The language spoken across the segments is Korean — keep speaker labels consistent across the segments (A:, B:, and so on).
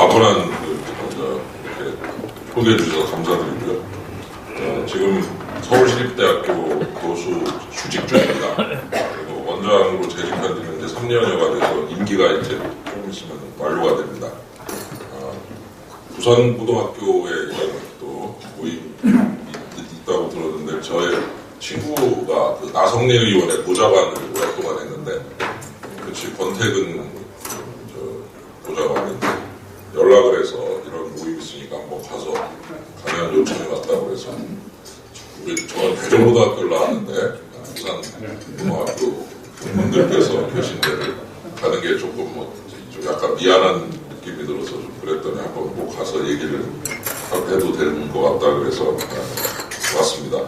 A: 과분한 이렇게 소개해 주셔서 감사드리고요. 지금 서울시립대학교 교수 휴직 중입니다. 그리고 원장으로 재직한 지는 이제 3년여가 돼서 임기가 이제 조금 있으면 완료가 됩니다. 부산고등학교에 또 모임이 있다고 들었는데 저의 친구가 그 나성래 의원의 보좌관을 오랫동안 했는데 그치 권태근 보좌관이 연락을 해서 이런 모임 있으니까 한번 가서 가면 요청이 왔다고 해서 저는 대전고등학교를 나왔는데 부산고등학교 분들께서 계신 데를 가는 게 조금 좀 약간 미안한 느낌이 들어서 좀 그랬더니 한번 꼭 가서 얘기를 해도 되는 것 같다 그래서 왔습니다.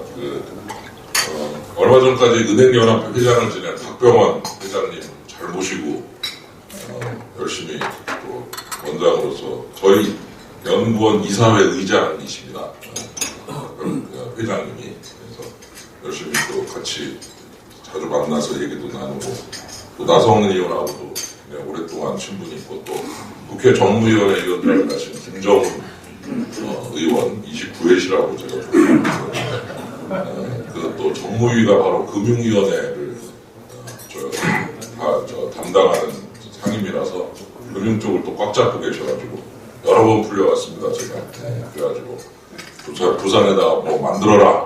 A: 얼마 전까지 은행연합회 회장을 지낸 박병원 회장님 잘 모시고 열심히 또 원장으로서 저희 연구원 이사회 의장이십니다. 회장님이 그래서 열심히 또 같이 자주 만나서 얘기도 나누고 또 나성은 의원하고도 오랫동안 친분이 있고 또 국회 정무위원회 위원장을 하신 김정은 의원 29회시라고 제가 그 또 정무위가 바로 금융위원회를 담당하는 상임이라서 금융 쪽을 또 꽉 잡고 계셔가지고 여러 번 풀려왔습니다 제가. 그래가지고 부산에다가 뭐 만들어라,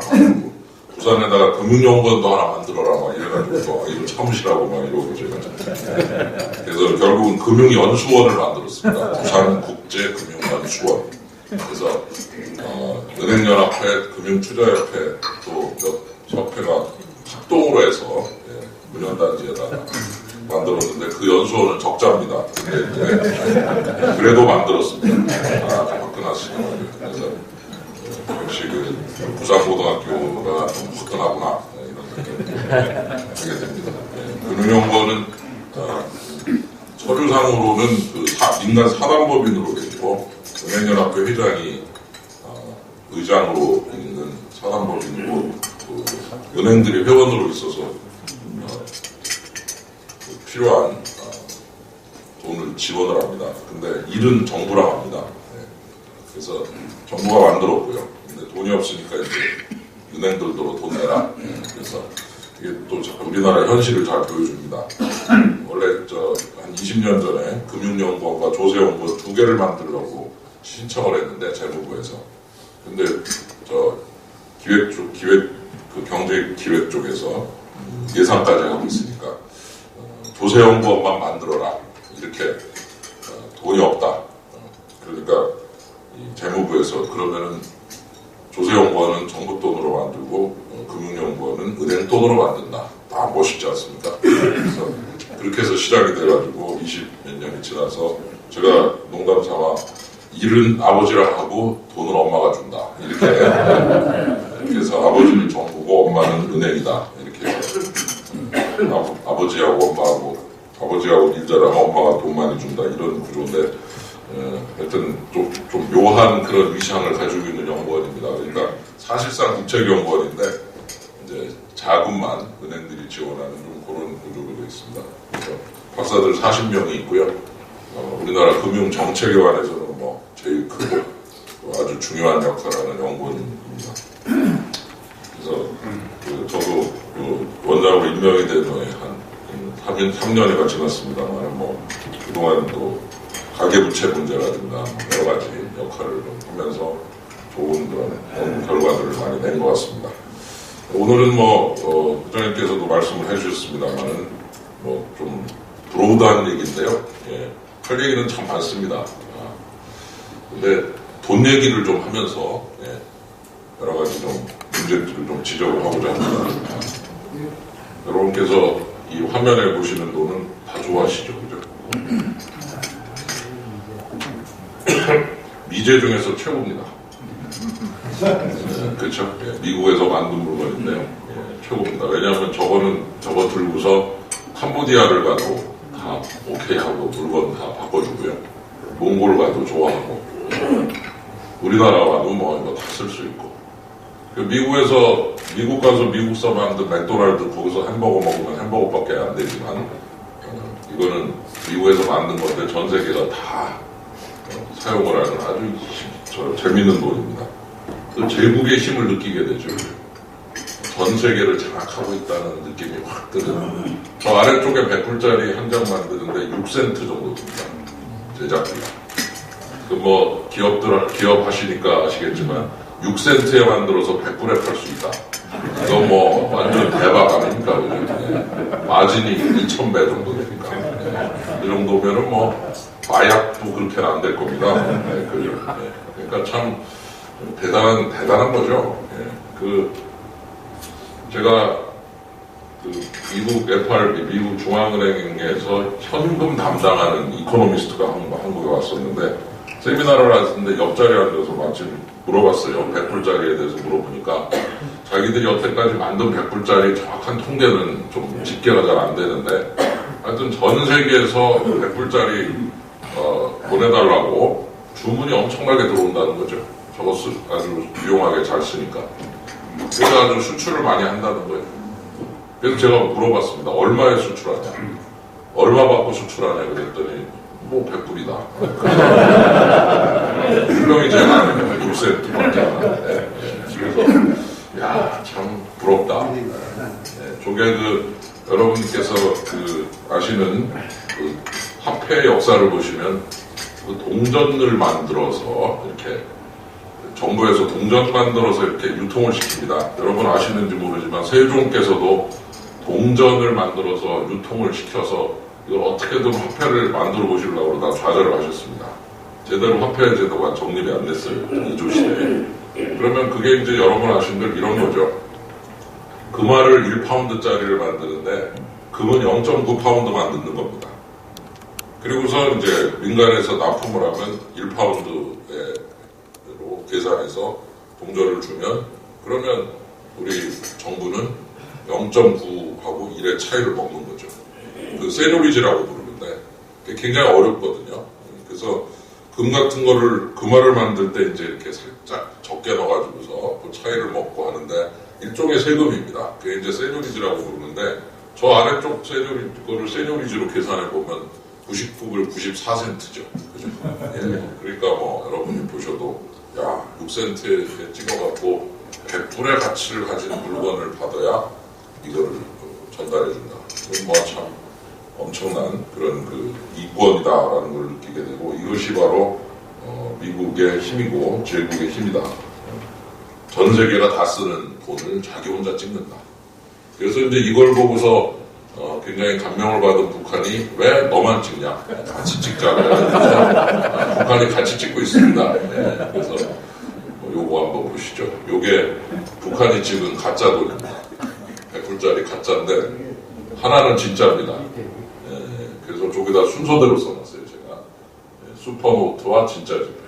A: 부산에다가 금융연구원도 하나 만들어라 막 이래가지고 이거 참으시라고 막 이러고 제가 그래서 결국은 금융연수원을 만들었습니다. 부산국제금융연수원. 그래서 은행연합회, 금융투자협회 또 몇 협회가 합동으로 해서 문연단지에다가 만들었는데 그 연수원은 적자입니다. 근데 그래도 만들었습니다. 화끈하시더라고요. 그래서 역시 그 부산고등학교가 좀 화끈하구나 이런 느낌을 하게 됩니다. 금융연구원은 서류상으로는 그 민간 사단법인으로 되고 은행연합회 회장이 의장으로 있는 사단법인이고 은행들이 회원으로 있어서 필요한 돈을 지원을 합니다. 근데 일은 정부랑 합니다. 그래서 정부가 만들었고요. 근데 돈이 없으니까 이제 은행들도 돈 내라. 그래서 이게 또 우리나라 현실을 잘 보여줍니다. 원래 한 20년 전에 금융연구원과 조세연구원 두 개를 만들려고 신청을 했는데 재무부에서. 근데 그 경제기획 쪽에서 예산까지 하고 있으니까 조세연구원만 만들어라. 이렇게 돈이 없다. 그러니까 재무부에서 그러면은 조세연구원은 정부 돈으로 만들고 금융연구원은 은행 돈으로 만든다. 다 멋있지 않습니까? 그래서 그렇게 해서 시작이 돼가지고 20몇 년이 지나서 제가 농담 삼아 일은 아버지랑 하고 돈은 엄마가 준다. 이렇게 해서 아버지는 정부고 엄마는 은행이다. 이렇게 해서 아버지하고 일 잘하면 엄마가 돈 많이 준다. 이런 구조인데 하여튼 좀 묘한 그런 위상을 가지고 있는 연구원입니다. 그러니까 사실상 국책연구원인데 이제 자금만 은행들이 지원하는 좀 그런 구조로 되어 있습니다. 그래서 박사들 40명이 있고요. 우리나라 금융정책에 관해서는 뭐 제일 크고 아주 중요한 역할을 하는 연구원입니다. 그래서 저도 원장으로 임명이 된 후에 한 3년이가 지났습니다만 뭐 그동안 또 가계부채 문제라든가 여러 가지 역할을 좀 하면서 좋은 그런 연구 결과들을 많이 낸 것 같습니다. 오늘은 부장님께서도 말씀을 해주셨습니다만은 좀 브로드한 얘기인데요. 할 얘기는 참 많습니다. 근데 돈 얘기를 좀 하면서 여러 가지 좀 문제들을 좀 지적을 하고자 합니다. 여러분께서 이 화면에 보시는 돈은 다 좋아하시죠, 그죠? 미제 중에서 최고입니다. 그렇죠? 미국에서 만든 물건인데요. 최고입니다. 왜냐하면 저거 들고서 캄보디아를 가도 다 오케이 하고 물건 다 바꿔주고요. 몽골 가도 좋아하고 우리나라 와도 이거 다 쓸 수 있고. 미국 가서 미국서 만든 맥도날드 거기서 햄버거 먹으면 햄버거밖에 안 되지만 이거는 미국에서 만든 건데 전 세계가 다 사용을 하는 아주 재밌는 돈입니다. 그 제국의 힘을 느끼게 되죠. 전 세계를 장악하고 있다는 느낌이 확 드는. 저 아래쪽에 100불짜리 한 장 만드는데 6센트 정도 듭니다. 제작비가. 그 뭐 기업 하시니까 아시겠지만 6센트에 만들어서 100불에 팔 수 있다. 이거 뭐 완전 대박 아닙니까? 네. 마진이 2,000배 정도 되니까. 네. 그 정도면은 뭐 마약도 그렇게는 안 될 겁니다. 네. 그러니까 참 대단한 거죠. 네. 제가 미국 FRB, 미국 중앙은행에서 현금 담당하는 이코노미스트가 한국에 왔었는데 세미나를 하는데 옆자리에 앉아서 마침 물어봤어요. 100불짜리에 대해서 물어보니까 자기들이 여태까지 만든 100불짜리 정확한 통계는 좀 집계가 잘 안 되는데 하여튼 전 세계에서 100불짜리 보내달라고 주문이 엄청나게 들어온다는 거죠. 저거 아주 유용하게 잘 쓰니까. 그래서 아주 수출을 많이 한다는 거예요. 그래서 제가 물어봤습니다. 얼마에 수출하냐? 얼마 받고 수출하냐? 그랬더니 뭐 100불이다. 분명히 제가 6센트밖에 안 하는데. 그래서 야, 참 부럽다. 저게 여러분께서 아시는 화폐 역사를 보시면 동전을 만들어서 이렇게 정부에서 동전 만들어서 이렇게 유통을 시킵니다. 여러분 아시는지 모르지만 세종께서도 동전을 만들어서 유통을 시켜서 이걸 어떻게든 화폐를 만들어 보시려고 그러다 좌절을 하셨습니다. 제대로 화폐 제도가 정립이 안 됐어요. 이조 시대에. 그러면 그게 이제 여러분 아시는 대로 이런 거죠. 금화를 1파운드짜리를 만드는데 금은 0.9파운드 만드는 겁니다. 그리고서 이제 민간에서 납품을 하면 1파운드로 계산해서 동전을 주면 그러면 우리 정부는 0.9하고 1의 차이를 먹는 거죠. 그 세뇨리지라고 부르는데 그게 굉장히 어렵거든요. 그래서 금 같은 거를 금화를 만들 때 이제 이렇게 살짝 적게 넣어가지고서 그 차이를 먹고 하는데 일종의 세금입니다. 그게 이제 세뇨리지라고 부르는데 저 아래쪽 세뇨리지로 계산해 보면 99불 94센트죠. 그죠? 예. 그러니까 뭐 여러분이 보셔도 야 6센트에 찍어갖고 100불의 가치를 가진 물건을 받아야 이거를 전달해준다. 이건 뭐 참 엄청난 그런 이권이다라는 걸 느끼게 되고 이것이 바로 미국의 힘이고 제국의 힘이다. 전 세계가 다 쓰는 돈을 자기 혼자 찍는다. 그래서 이제 이걸 보고서 굉장히 감명을 받은 북한이 왜 너만 찍냐? 같이 찍자고. 북한이 같이 찍고 있습니다. 네, 그래서 요거 한번 보시죠. 요게 북한이 찍은 가짜 돈입니다. 100불짜리 가짜인데 하나는 진짜입니다. 네, 그래서 저기다 순서대로 써놨어요. 제가 슈퍼노트와 진짜 지폐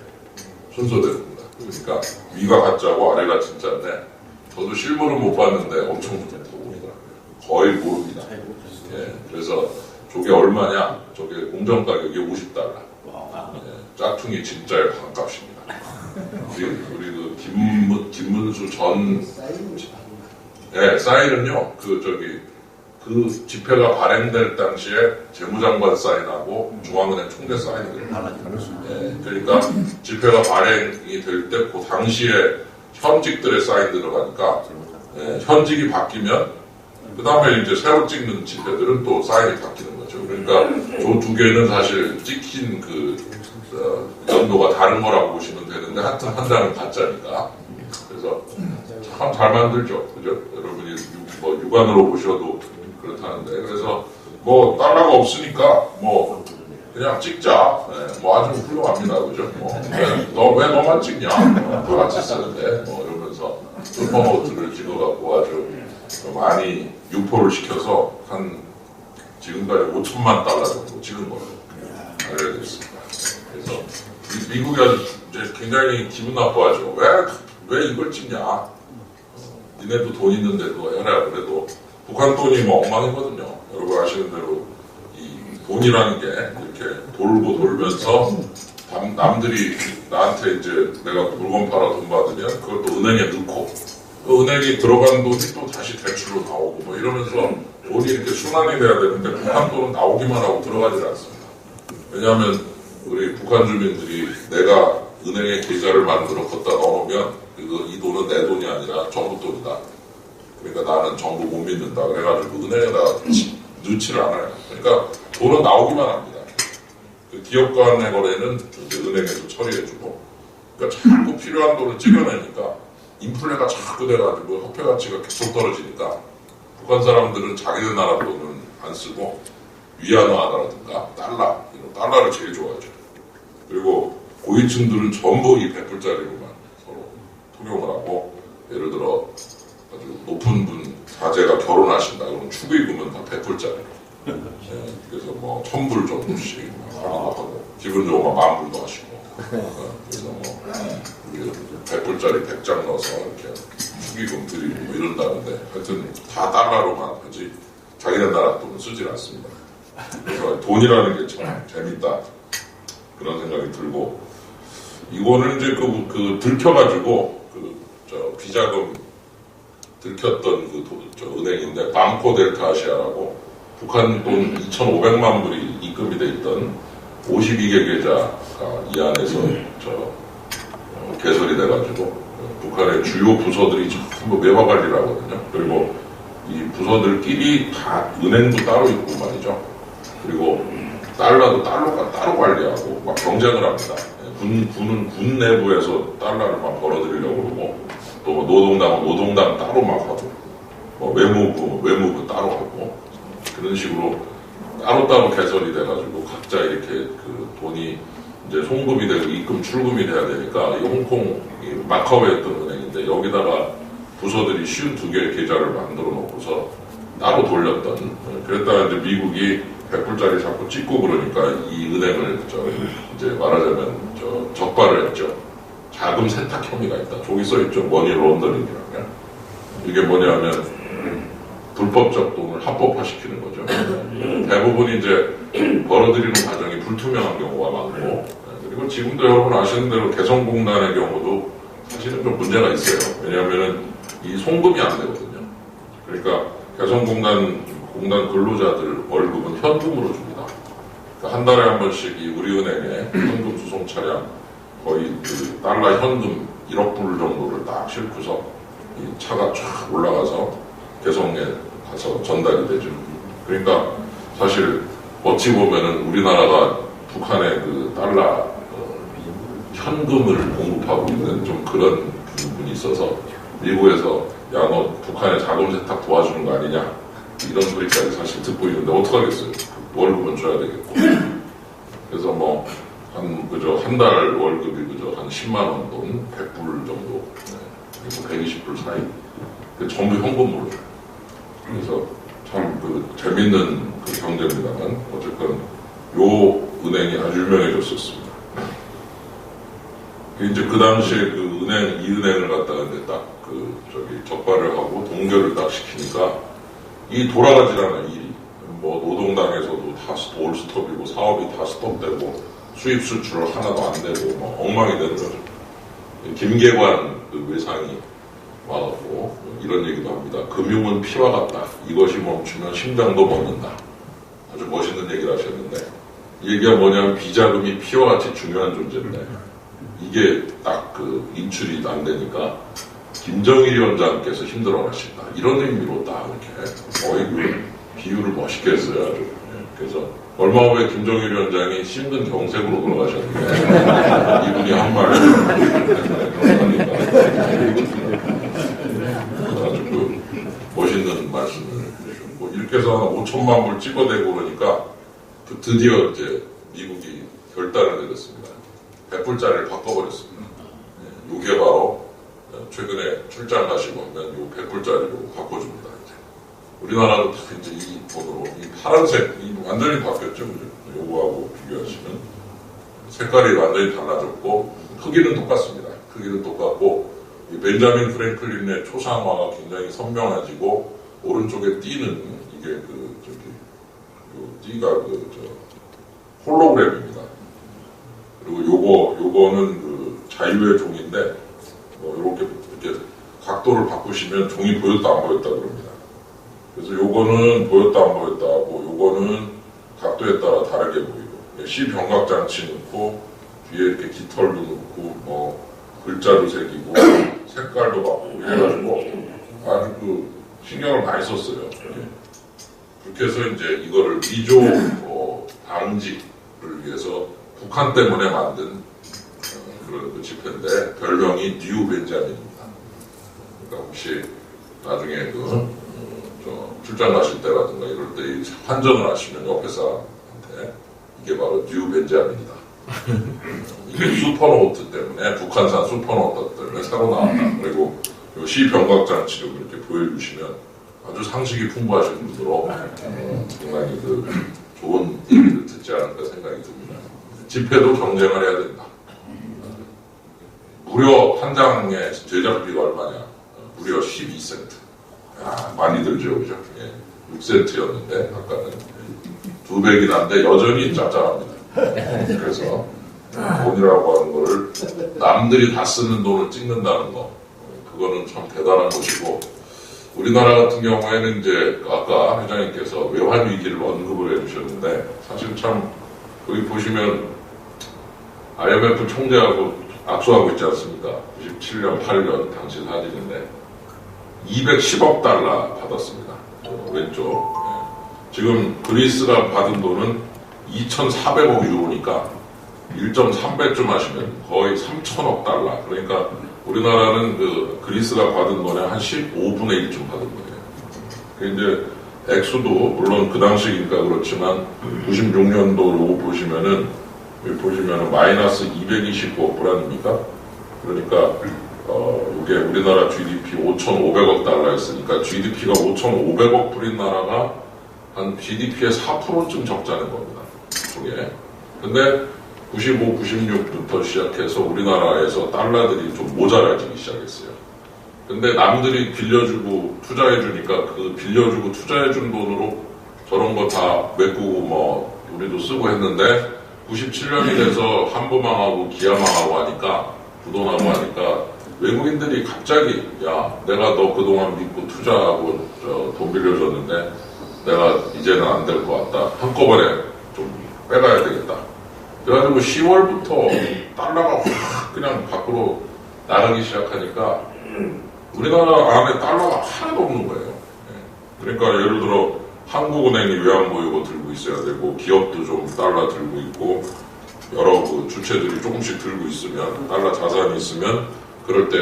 A: 순서대로입니다. 그러니까 위가 가짜고 아래가 진짜인데 저도 실물은 못 봤는데 엄청 보이더라고요. 거의 모릅니다. 예, 그래서 저게 얼마냐? 저게 공정 가격이 $50. 예, 짝퉁이 진짜의 반값입니다. 우리 김문수 전 사인은요. 그 지폐가 발행될 당시에 재무장관 사인하고 중앙은행 총재 사인을 예, 그러니까 지폐가 발행이 될 때 그 당시에 현직들의 사인 들어가니까 현직이 바뀌면 그 다음에 이제 새로 찍는 지폐들은 또 사인이 바뀌는 거죠. 그러니까 저 두 개는 사실 찍힌 연도가 다른 거라고 보시면 되는데 하여튼 한 장은 가짜니까. 그래서 참 잘 만들죠. 그죠? 여러분이 육안으로 보셔도 그렇다는데. 그래서 뭐 달러가 없으니까 뭐 그냥 찍자. 뭐 아주 훌륭합니다. 그죠? 왜 너만 찍냐? 다 같이 쓰는데. 이러면서 슈퍼노트를 찍어갖고 아주 많이 유포를 시켜서 지금까지 $5,000만 정도 찍은 거예요. 알려야 되겠습니다. 그래서 미국이 아주 이제 굉장히 기분 나빠하죠. 왜 이걸 찍냐? 니네도 돈 있는데도 해라. 그래도 북한 돈이 뭐 엉망이거든요. 여러분 아시는 대로 이 돈이라는 게 이렇게 돌고 돌면서 남들이 나한테 이제 내가 물건 팔아 돈 받으면 그걸 또 은행에 넣고 그 은행이 들어간 돈이 또 다시 대출로 나오고 뭐 이러면서 돈이 이렇게 순환이 돼야 되는데 북한 돈은 나오기만 하고 들어가질 않습니다. 왜냐하면 우리 북한 주민들이 내가 은행에 계좌를 만들어 걷다 넣으면 이 돈은 내 돈이 아니라 정부 돈이다. 그러니까 나는 정부 못 믿는다. 그래가지고 은행에다가 넣지를 않아요. 그러니까 돈은 나오기만 합니다. 그 기업 간의 거래는 이제 은행에서 처리해주고, 그러니까 자꾸 필요한 돈을 찍어내니까 인플레가 자꾸 돼가지고 화폐 가치가 계속 떨어지니까 북한 사람들은 자기네 나라 돈은 안 쓰고 위안화라든가 달러를 제일 좋아하죠. 그리고 고위층들은 전부 이 100불짜리로만 서로 통용을 하고, 예를 들어 아주 높은 분 자제가 결혼하신다 그러면 축의금은 다 100불짜리로. 그래서 뭐 1000불 정도씩 하고, 기분 좋으면 10,000불도 하시고, 그래서 뭐 100불짜리 100장 넣어서 이렇게 축의금 드리고 뭐 이런다는데, 하여튼 다 달러로만 하지 자기네 나라 돈은 쓰질 않습니다. 그래서 돈이라는 게 참 재밌다 그런 생각이 들고, 이거는 이제 들켜가지고 비자금 들켰던 은행인데, 방코 델타 아시아라고 북한 돈 2,500만 불이 입금이 돼 있던 52개 계좌가 이 안에서 개설이 돼가지고 북한의 주요 부서들이 전부 매화 관리를 하거든요. 그리고 이 부서들끼리 다 은행도 따로 있고 말이죠. 그리고 달러도 따로 관리하고 막 경쟁을 합니다. 군은 군 내부에서 달러를 막 벌어들이려고 그러고, 또 노동당은 노동당 따로 막 하고, 뭐 외무부 따로 하고, 그런 식으로 따로따로 개설이 돼가지고 각자 이렇게 그 돈이 이제 송금이 되고 입금 출금이 돼야 되니까, 이 홍콩 마카오에 있던 은행인데 여기다가 부서들이 52개의 계좌를 만들어 놓고서 따로 돌렸던, 그랬다가 이제 미국이 100불짜리 자꾸 찍고 그러니까 이 은행을 이제 말하자면 적발을 했죠. 자금 세탁 혐의가 있다. 저기 써있죠. 머니 론더링이라면. 이게 뭐냐면 불법적 돈을 합법화시키는 거죠. 대부분 이제 벌어들이는 과정이 불투명한 경우가 많고, 그리고 지금도 여러분 아시는 대로 개성공단의 경우도 사실은 좀 문제가 있어요. 왜냐하면 이 송금이 안 되거든요. 그러니까 개성공단 근로자들 월급은 현금으로 줍니다. 그러니까 한 달에 한 번씩 이 우리은행에 현금 수송 차량 거의 그 달러 현금 1억 불 정도를 딱 싣고서 이 차가 쫙 올라가서 개성에 가서 전달이 되죠. 그러니까 사실 어찌 보면은 우리나라가 북한에 그 달러 현금을 공급하고 있는 좀 그런 부분이 있어서 미국에서 야 너 북한에 자금 세탁 도와주는 거 아니냐 이런 소리까지 사실 듣고 있는데 어떡하겠어요. 월급은 줘야 되겠고. 그래서 뭐 한 달 월급이 한 10만 원 돈 100불 정도, 그리고 120불 사이. 전부 현금으로 줘요. 그래서 참 재밌는 경제입니다만 어쨌든 요 은행이 아주 유명해졌었습니다. 이제 그 당시에 이 은행을 갖다가 이제 딱 적발을 하고 동결을 딱 시키니까 이 돌아가질 않아요, 일이. 뭐 노동당에서도 다 올스톱이고 사업이 다 스톱되고 수입 수출 하나도 안 되고 뭐 엉망이 되는 거죠. 김계관 외상이 와갖고 이런 얘기도 합니다. 금융은 피와 같다. 이것이 멈추면 심장도 멎는다. 아주 멋있는 얘기를 하셨는데, 이 얘기가 뭐냐면 비자금이 피와 같이 중요한 존재인데 이게 딱 인출이 안 되니까 김정일 위원장께서 힘들어하신다. 이런 의미로 딱 이렇게 비유를 멋있게 했어요. 아주. 그래서 얼마 후에 김정일 위원장이 심근 경색으로 돌아가셨는데 이분이 한 말 아주 멋있는 말씀을 해주셨고, 이렇게 해서 한 5천만 불 찍어대고 그러니까 드디어 이제 미국이 결단을 내렸습니다. 100불짜리를 바꿔버렸습니다. 이게 바로 최근에 출장 가시고 하면 요 100불짜리로 바꿔줍니다. 이제. 우리나라도 다 이제 이 돈으로, 이 파란색, 완전히 바뀌었죠. 요거하고 비교하시면. 색깔이 완전히 달라졌고, 크기는 똑같습니다. 크기는 똑같고, 이 벤자민 프랭클린의 초상화가 굉장히 선명해지고, 오른쪽에 띠는 이게 요 띠가 홀로그램입니다. 그리고 요거는 자유의 종인데, 이렇게 각도를 바꾸시면 종이 보였다 안 보였다 그럽니다. 그래서 요거는 보였다 안 보였다 하고, 요거는 각도에 따라 다르게 보이고, 시 병각 장치 넣고 뒤에 이렇게 깃털도 넣고 뭐 글자도 새기고 색깔도 바꾸고 이래가지고 아주 그 신경을 많이 썼어요. 그렇게 해서 이제 이거를 위조 방지를 위해서 북한 때문에 만든 그런 그 집회인데 별명이 뉴 벤자민입니다. 그러니까 혹시 나중에 출장 가실 때라든가 이럴 때 환전을 하시면 옆에 사람한테 이게 바로 뉴 벤자민이다. 이게 슈퍼노트 때문에 북한산 슈퍼노트 때문에 새로 나왔다. 그리고 시 병각 장치를 이렇게 보여주시면 아주 상식이 풍부하신 분으로 상당히 그 좋은 얘기를 듣지 않을까 생각이 듭니다. 집회도 경쟁을 해야 된다. 무려 한 장의 제작비가 얼마냐? 무려 12센트. 야, 많이 들죠, 그죠? 예, 6센트였는데 아까는 2배긴 한데 여전히 짭짤합니다. 그래서 돈이라고 하는 거를 남들이 다 쓰는 돈을 찍는다는 거, 그거는 참 대단한 것이고, 우리나라 같은 경우에는 이제 아까 회장님께서 외환 위기를 언급을 해주셨는데, 사실 참 여기 보시면 IMF 총재하고 악수하고 있지 않습니까? 97년, 8년 당시 사진인데 210억 달러 받았습니다. 왼쪽. 지금 그리스가 받은 돈은 2,400억 유로니까 1.3배쯤 하시면 거의 3,000억 달러. 그러니까 우리나라는 그리스가 받은 돈의 한 15분의 1쯤 받은 거예요. 이제 액수도 물론 그 당시니까 그렇지만 96년도 요거 보시면은 마이너스 229억 불 아닙니까? 그러니까 이게 우리나라 GDP 5,500억 달러였으니까 GDP가 5,500억 불인 나라가 한 GDP의 4%쯤 적자는 겁니다. 그게. 근데 95, 96부터 시작해서 우리나라에서 달러들이 좀 모자라지기 시작했어요. 근데 남들이 빌려주고 투자해주니까 그 빌려주고 투자해준 돈으로 저런 거 다 메꾸고 뭐 우리도 쓰고 했는데 97년이 돼서 한부망하고 기아망하고 하니까 부도나고 하니까 외국인들이 갑자기 야 내가 너 그동안 믿고 투자하고 돈 빌려줬는데 내가 이제는 안 될 것 같다. 한꺼번에 좀 빼가야 되겠다. 그래가지고 10월부터 달러가 확 그냥 밖으로 나가기 시작하니까 우리나라 안에 달러가 하나도 없는 거예요. 그러니까 예를 들어 한국은행이 외환보유고 들고 있어야 되고 기업도 좀 달러 들고 있고 여러 그 주체들이 조금씩 들고 있으면 달러 자산이 있으면 그럴 때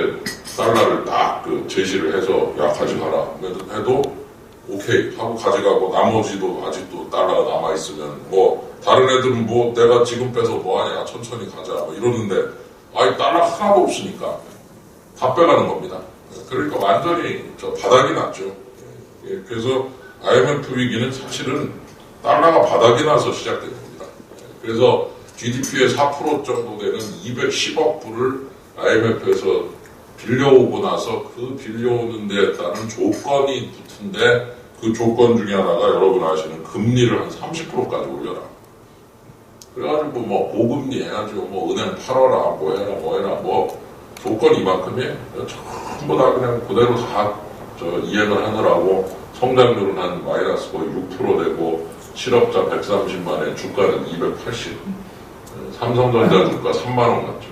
A: 달러를 딱 그 제시를 해서 야 가져가라 해도 오케이 하고 가져가고 나머지도 아직도 달러가 남아있으면 뭐 다른 애들은 뭐 내가 지금 빼서 뭐하냐 천천히 가자 뭐 이러는데 아니 달러가 하나도 없으니까 다 빼가는 겁니다. 그러니까 완전히 바닥이 났죠. 그래서 IMF 위기는 사실은 달러가 바닥이 나서 시작된 겁니다. 그래서 GDP의 4% 정도 되는 210억 불을 IMF에서 빌려오고 나서 그 빌려오는 데에 따른 조건이 붙은데 그 조건 중에 하나가 여러분 아시는 금리를 한 30%까지 올려라. 그래가지고 뭐 고금리 해가지고 뭐 은행 팔아라 뭐 해라 뭐 조건 이만큼이에요. 전부 다 그냥 그대로 다 이행을 하느라고 성장률은 한 마이너스 거의 6% 되고 실업자 130만에 주가는 280. 삼성전자 주가 3만원 같죠.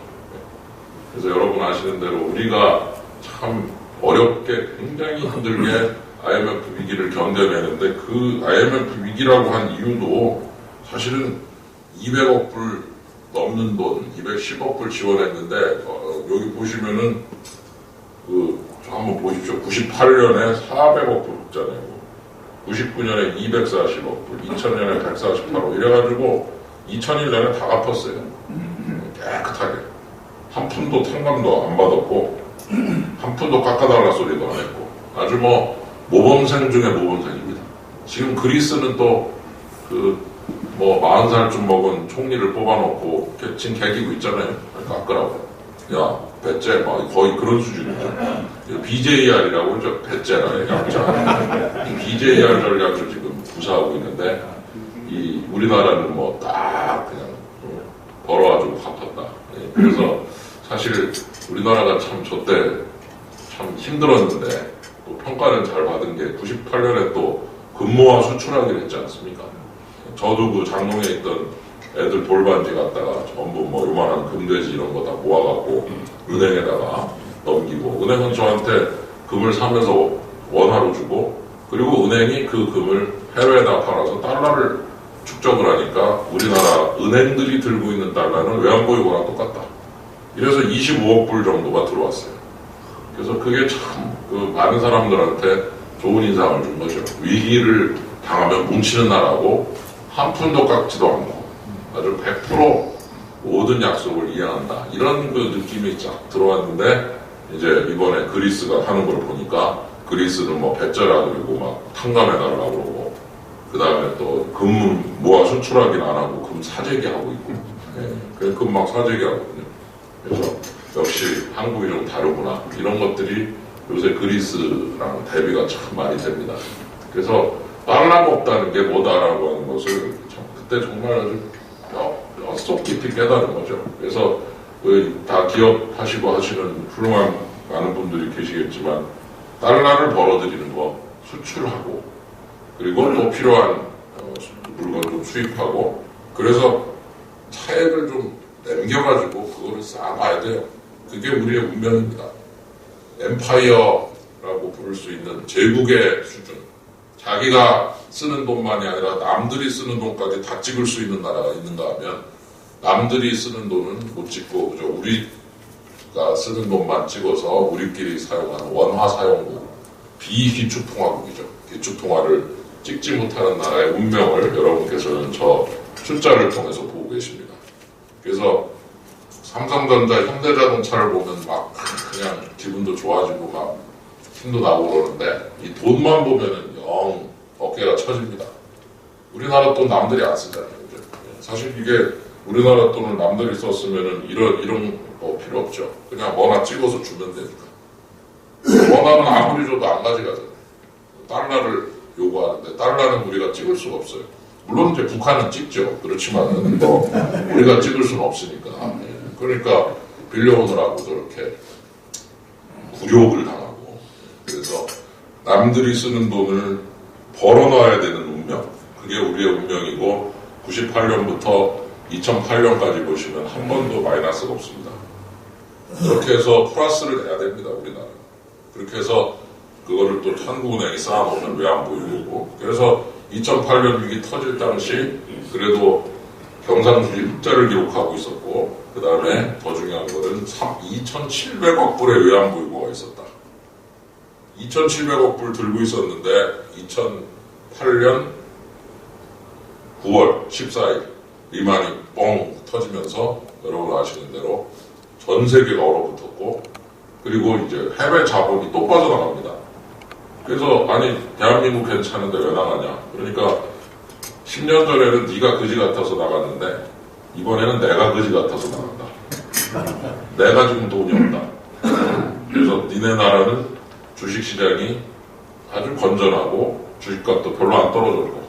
A: 그래서 여러분 아시는 대로 우리가 참 어렵게 굉장히 힘들게 IMF 위기를 견뎌내는데 그 IMF 위기라고 한 이유도 사실은 200억 불 넘는 돈, 210억 불 지원했는데 여기 보시면은 한번 보십시오. 98년에 400억 불 줬잖아요. 99년에 240억 불, 2000년에 148억 이래가지고 2001년에 다 갚았어요. 깨끗하게. 한 푼도 탕감도 안 받았고 한 푼도 깎아달라 소리도 안 했고 아주 뭐 모범생 중에 모범생입니다. 지금 그리스는 또 뭐 40살쯤 먹은 총리를 뽑아놓고 지금 개기고 있잖아요. 깎으라고. 야 배째 막 거의 그런 수준이죠. BJR이라고 하죠. 배째라 약자. BJR 전략을 지금 구사하고 있는데 이 우리나라는 뭐 딱 그냥 벌어가지고 갚았다. 그래서 사실 우리나라가 참 저때 참 힘들었는데 또 평가를 잘 받은 게 98년에 또 근모와 수출하기를 했지 않습니까? 저도 그 장롱에 있던 애들 볼반지 갖다가 전부 뭐 요만한 금돼지 이런 거 다 모아갖고 은행에다가 넘기고, 은행은 저한테 금을 사면서 원화로 주고, 그리고 은행이 그 금을 해외에다 팔아서 달러를 축적을 하니까 우리나라 은행들이 들고 있는 달러는 외환보유고랑 똑같다. 이래서 25억 불 정도가 들어왔어요. 그래서 그게 참 그 많은 사람들한테 좋은 인상을 준 거죠. 위기를 당하면 뭉치는 나라고 한 푼도 깎지도 않고 아주 100% 모든 약속을 이행한다. 이런 그 느낌이 쫙 들어왔는데, 이제 이번에 그리스가 하는 걸 보니까 그리스는 뭐 배째라 그리고 막 탕감해달라고 그러고, 그 다음에 또 금 모아 수출하기는 안 하고 금 사재기 하고 있고, 그래서 금 막 사재기 하거든요. 그래서 역시 한국이 좀 다르구나. 이런 것들이 요새 그리스랑 대비가 참 많이 됩니다. 그래서 달러가 없다는 게 뭐다라고 하는 것을 그때 정말 아주 속 깊이 깨달은 거죠. 그래서 다 기업하시고 하시는 훌륭한 많은 분들이 계시겠지만, 달러를 벌어들이는 거 수출하고, 그리고 또 필요한 물건 좀 수입하고, 그래서 차액을 좀 남겨가지고 그거를 쌓아놔야 돼요. 그게 우리의 운명입니다. 엠파이어라고 부를 수 있는 제국의 수준. 자기가 쓰는 돈만이 아니라 남들이 쓰는 돈까지 다 찍을 수 있는 나라가 있는가 하면, 남들이 쓰는 돈은 못 찍고 그저 우리가 쓰는 돈만 찍어서 우리끼리 사용하는 원화 사용국, 비기축통화국이죠. 기축통화를 찍지 못하는 나라의 운명을 여러분께서는 저 숫자를 통해서 보고 계십니다. 그래서 삼성전자, 현대자동차를 보면 막 그냥 기분도 좋아지고 막 힘도 나고 그러는데, 이 돈만 보면은 영 어깨가 처집니다. 우리나라 돈 남들이 안 쓰잖아요. 그죠? 사실 이게 우리나라 돈을 남들이 썼으면은 이런 거 필요 없죠. 그냥 원화 찍어서 주면 되니까. 원화는 아무리 줘도 안 가져가잖아요. 달러를 요구하는데, 달러는 우리가 찍을 수가 없어요. 물론 이제 북한은 찍죠. 그렇지만 뭐 우리가 찍을 수는 없으니까. 그러니까 빌려오느라고 저렇게 굴욕을 당하고, 그래서 남들이 쓰는 돈을 벌어놔야 되는 운명, 그게 우리의 운명이고, 98년부터 2008년까지 보시면 한 번도 마이너스가 없습니다. 그렇게 해서 플러스를 내야 됩니다, 우리나라. 그렇게 해서 그거를 또 한국은행이 쌓아놓으면 외환보유고고, 그래서 2008년 위기 터질 당시 그래도 경상수지 흑자를 기록하고 있었고, 그 다음에 더 중요한 거는 2,700억 불의 외환보유고가 있었다. 2,700억 불 들고 있었는데 2008년 9월 14일 리만이 뻥 터지면서 여러분 아시는 대로 전 세계가 얼어붙었고, 그리고 이제 해외 자본이 또 빠져나갑니다. 그래서 아니 대한민국 괜찮은데 왜 나가냐. 그러니까 10년 전에는 네가 그지 같아서 나갔는데 이번에는 내가 그지 같아서 나간다. 내가 지금 돈이 없다. 그래서 니네 나라는 주식시장이 아주 건전하고 주식값도 별로 안 떨어졌고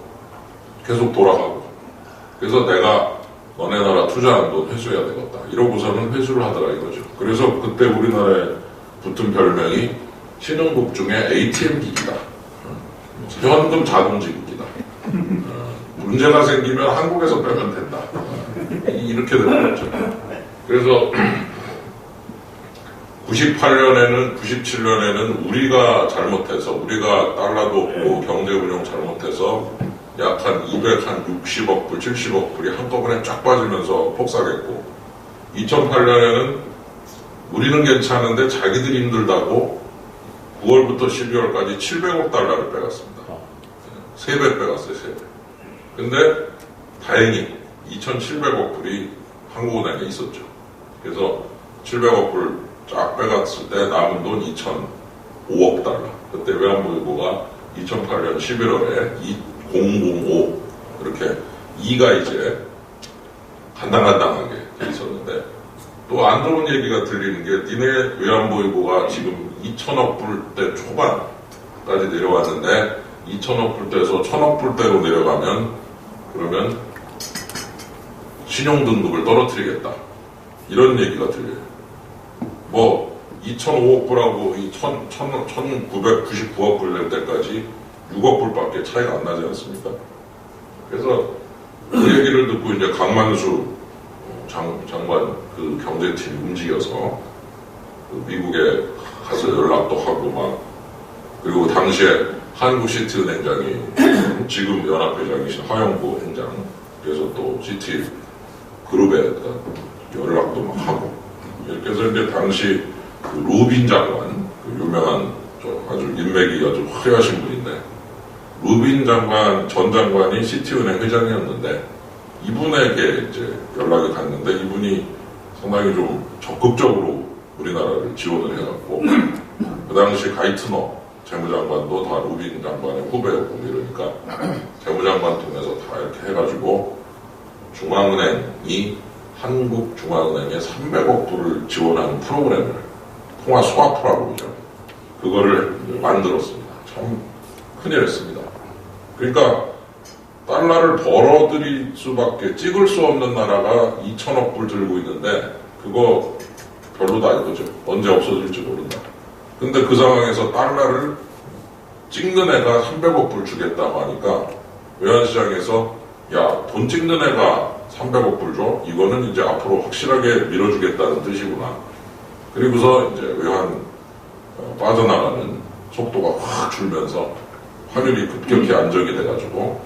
A: 계속 돌아가고, 그래서 내가 너네 나라 투자한 돈 회수해야 되겠다. 이러고서는 회수를 하더라 이거죠. 그래서 그때 우리나라에 붙은 별명이 신흥국 중에 ATM 기기다. 현금 자동지급기다. 문제가 생기면 한국에서 빼면 된다. 이렇게 되는 거죠. 그래서 98년에는, 97년에는 우리가 잘못해서, 우리가 달러도 없고 경제운용 잘못해서 약 한 260억 불, 70억 불이 한꺼번에 쫙 빠지면서 폭삭했고, 2008년에는 우리는 괜찮은데 자기들이 힘들다고 9월부터 12월까지 700억 달러를 빼갔습니다. 3배 빼갔어요, 3배. 근데 다행히 2,700억 불이 한국은행에 있었죠. 그래서 700억 불 쫙 빼갔을 때 남은 돈 2,005억 달러. 그때 외환보유고가 2008년 11월에 2005 이렇게 2가 이제 간당간당하게 돼 있었는데, 또 안 좋은 얘기가 들리는 게 니네 외환보유고가 지금 2,000억 불대 초반까지 내려왔는데 2,000억 불대에서 1,000억 불대로 내려가면 그러면 신용등급을 떨어뜨리겠다. 이런 얘기가 들려요. 뭐 2,005억 불하고 1,999억 불 낼 때까지 6억 불밖에 차이가 안 나지 않습니까? 그래서 그 얘기를 듣고 이제 강만수 장관 그 경제팀이 움직여서 그 미국에 가서 연락도 하고 막, 그리고 당시에 한국시티은행장이 지금 연합회장이신 하영구 행장, 그래서 또 시티그룹에 연락도 막 하고, 이렇게 해서 이제 당시 그 루빈 장관, 그 유명한 아주 인맥이 아주 화려하신 분인데, 루빈 장관 전 장관이 시티은행 회장이었는데, 이분에게 이제 연락이 갔는데, 이분이 상당히 좀 적극적으로 우리나라를 지원을 해갖고, 그 당시 가이트너 재무장관도 다 루빈 장관의 후배였고, 이러니까 재무장관 통해서 다 이렇게 해가지고 중앙은행이 한국중앙은행에 300억 불을 지원하는 프로그램을 통화 스와프라고 그러죠. 그거를 만들었습니다. 참 큰일 했습니다. 그러니까 달러를 벌어들일 수밖에 찍을 수 없는 나라가 2천억 불 들고 있는데 그거 별로다 이거죠. 언제 없어질지 모른다. 근데 그 상황에서 달러를 찍는 애가 300억 불 주겠다고 하니까 외환시장에서 야, 돈 찍는 애가 300억 불 줘? 이거는 이제 앞으로 확실하게 밀어주겠다는 뜻이구나. 그리고서 이제 외환 빠져나가는 속도가 확 줄면서 환율이 급격히 안정이 돼가지고,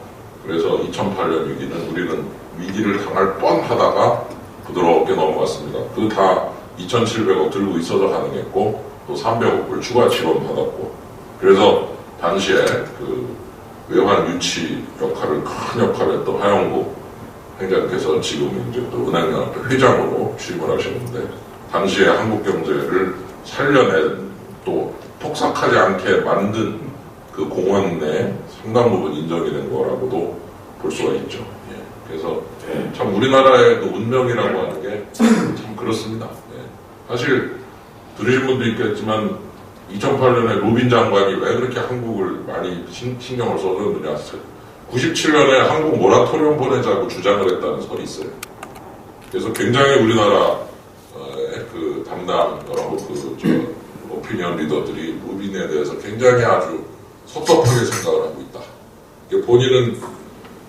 A: 그래서 2008년 위기는 우리는 위기를 당할 뻔하다가 부드럽게 넘어갔습니다. 그 다 2,700억 들고 있어서 가능했고, 또 300억 불 추가 지원 받았고, 그래서 당시에 그 외환 유치 역할을, 큰 역할을 했던 하영구 행장께서 지금 이제 또 은행연합회 회장으로 취임을 하셨는데, 당시에 한국 경제를 살려낸 또 폭삭하지 않게 만든 그 공헌 내 상당 부분 인정이 된 거라고도 볼 수가 있죠. 예. 그래서 참 우리나라의 그 운명이라고 하는 게 참 그렇습니다. 예. 사실 들으신 분도 있겠지만 2008년에 루빈 장관이 왜 그렇게 한국을 많이 신경을 써줬느냐. 97년에 한국 모라토리엄 보내자고 주장을 했다는 설이 있어요. 그래서 굉장히 우리나라의 그 담당 여러 오피니언 리더들이 루빈에 대해서 굉장히 아주 섭섭하게 생각을 하고 있다. 본인은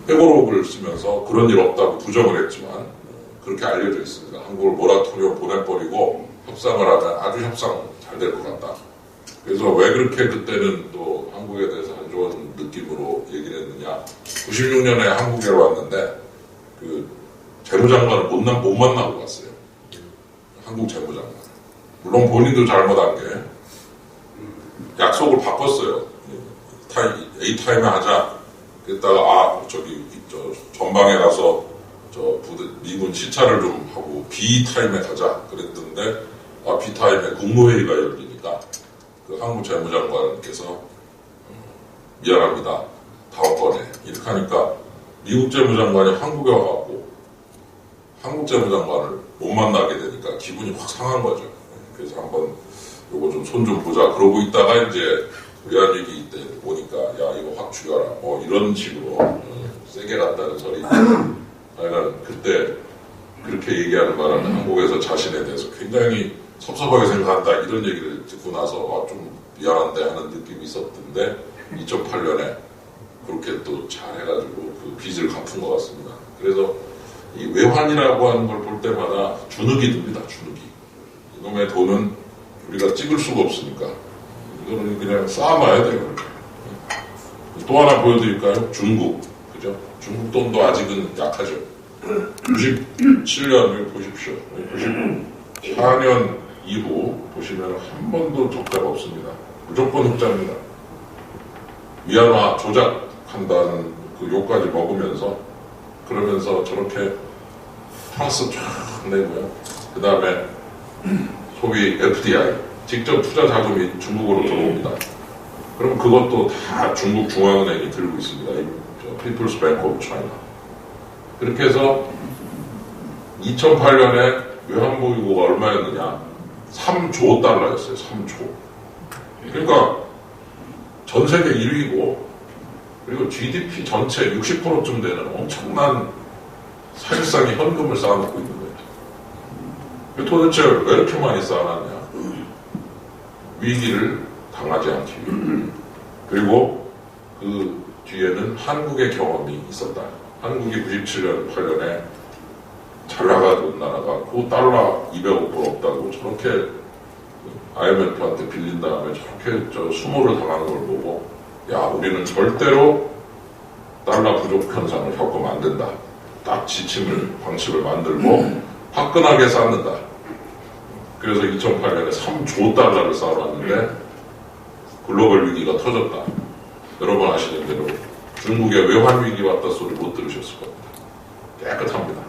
A: 회고록을 쓰면서 그런 일 없다고 부정을 했지만 그렇게 알려져 있습니다. 한국을 모라토리엄 보내버리고 협상을 하면 아주 협상 잘 될 것 같다. 그래서 왜 그렇게 그때는 또 한국에 대해서 안 좋은 느낌으로 얘기를 했느냐. 96년에 한국에 왔는데 그 재무장관을 못 만나고 갔어요. 한국 재무장관. 물론 본인도 잘못한 게 약속을 바꿨어요. A타임에 하자. 그랬다가 전방에 가서 미군 시찰을 좀 하고 B타임에 가자 그랬던데 B타임에 국무회의가 열리니까 그 한국 재무장관께서 미안합니다. 다음번에 이렇게 하니까 미국 재무장관이 한국에 와갖고 한국 재무장관을 못 만나게 되니까 기분이 확 상한 거죠. 그래서 한번 요거 좀 손 좀 보자 그러고 있다가 이제 외환위기 때 보니까 야 이거 확 죽여라 뭐 이런 식으로 세게 갔다는 설이 하여간 그때 그렇게 얘기하는 바람에 한국에서 자신에 대해서 굉장히 섭섭하게 생각한다 이런 얘기를 듣고 나서 좀 미안한데 하는 느낌이 있었던데 2008년에 그렇게 또 잘해가지고 그 빚을 갚은 것 같습니다. 그래서 이 외환이라고 하는 걸 볼 때마다 주눅이 듭니다. 주눅이. 이놈의 돈은 우리가 찍을 수가 없으니까 이거는 그냥 쌓아놔야 돼요. 또 하나 보여드릴까요? 중국. 그죠? 중국 돈도 아직은 약하죠. 97년 보십시오. 94년 이후 보시면 한 번도 적자가 없습니다. 무조건 흑자입니다. 위안화 조작한다는 그 욕까지 먹으면서 그러면서 저렇게 프랑스 쫙 내고요. 그 다음에 소위 FDI 직접 투자 자금이 중국으로 들어옵니다. 그럼 그것도 다 중국 중앙은행이 들고 있습니다. People's Bank of China. 그렇게 해서 2008년에 외환보유고가 얼마였느냐? 3조 달러였어요. 3조. 그러니까 전 세계 1위고 그리고 GDP 전체 60%쯤 되는 엄청난 사실상의 현금을 쌓아놓고 있는 거예요. 도대체 왜 이렇게 많이 쌓아놨냐? 위기를 당하지 않기 위해. 그리고 그 뒤에는 한국의 경험이 있었다. 한국이 97년, 8년에 잘 나가던 나라가 그 달러 200억 불 없다고 저렇게 IMF한테 빌린 다음에 저렇게 수모를 당하는 걸 보고, 야, 우리는 절대로 달러 부족 현상을 겪으면 안 된다. 딱 방식을 만들고 화끈하게 쌓는다. 그래서 2008년에 3조 달러를 쌓아놨는데 글로벌 위기가 터졌다. 여러분 아시는 대로 중국의 외환 위기 왔다 소리 못 들으셨을 겁니다. 깨끗합니다.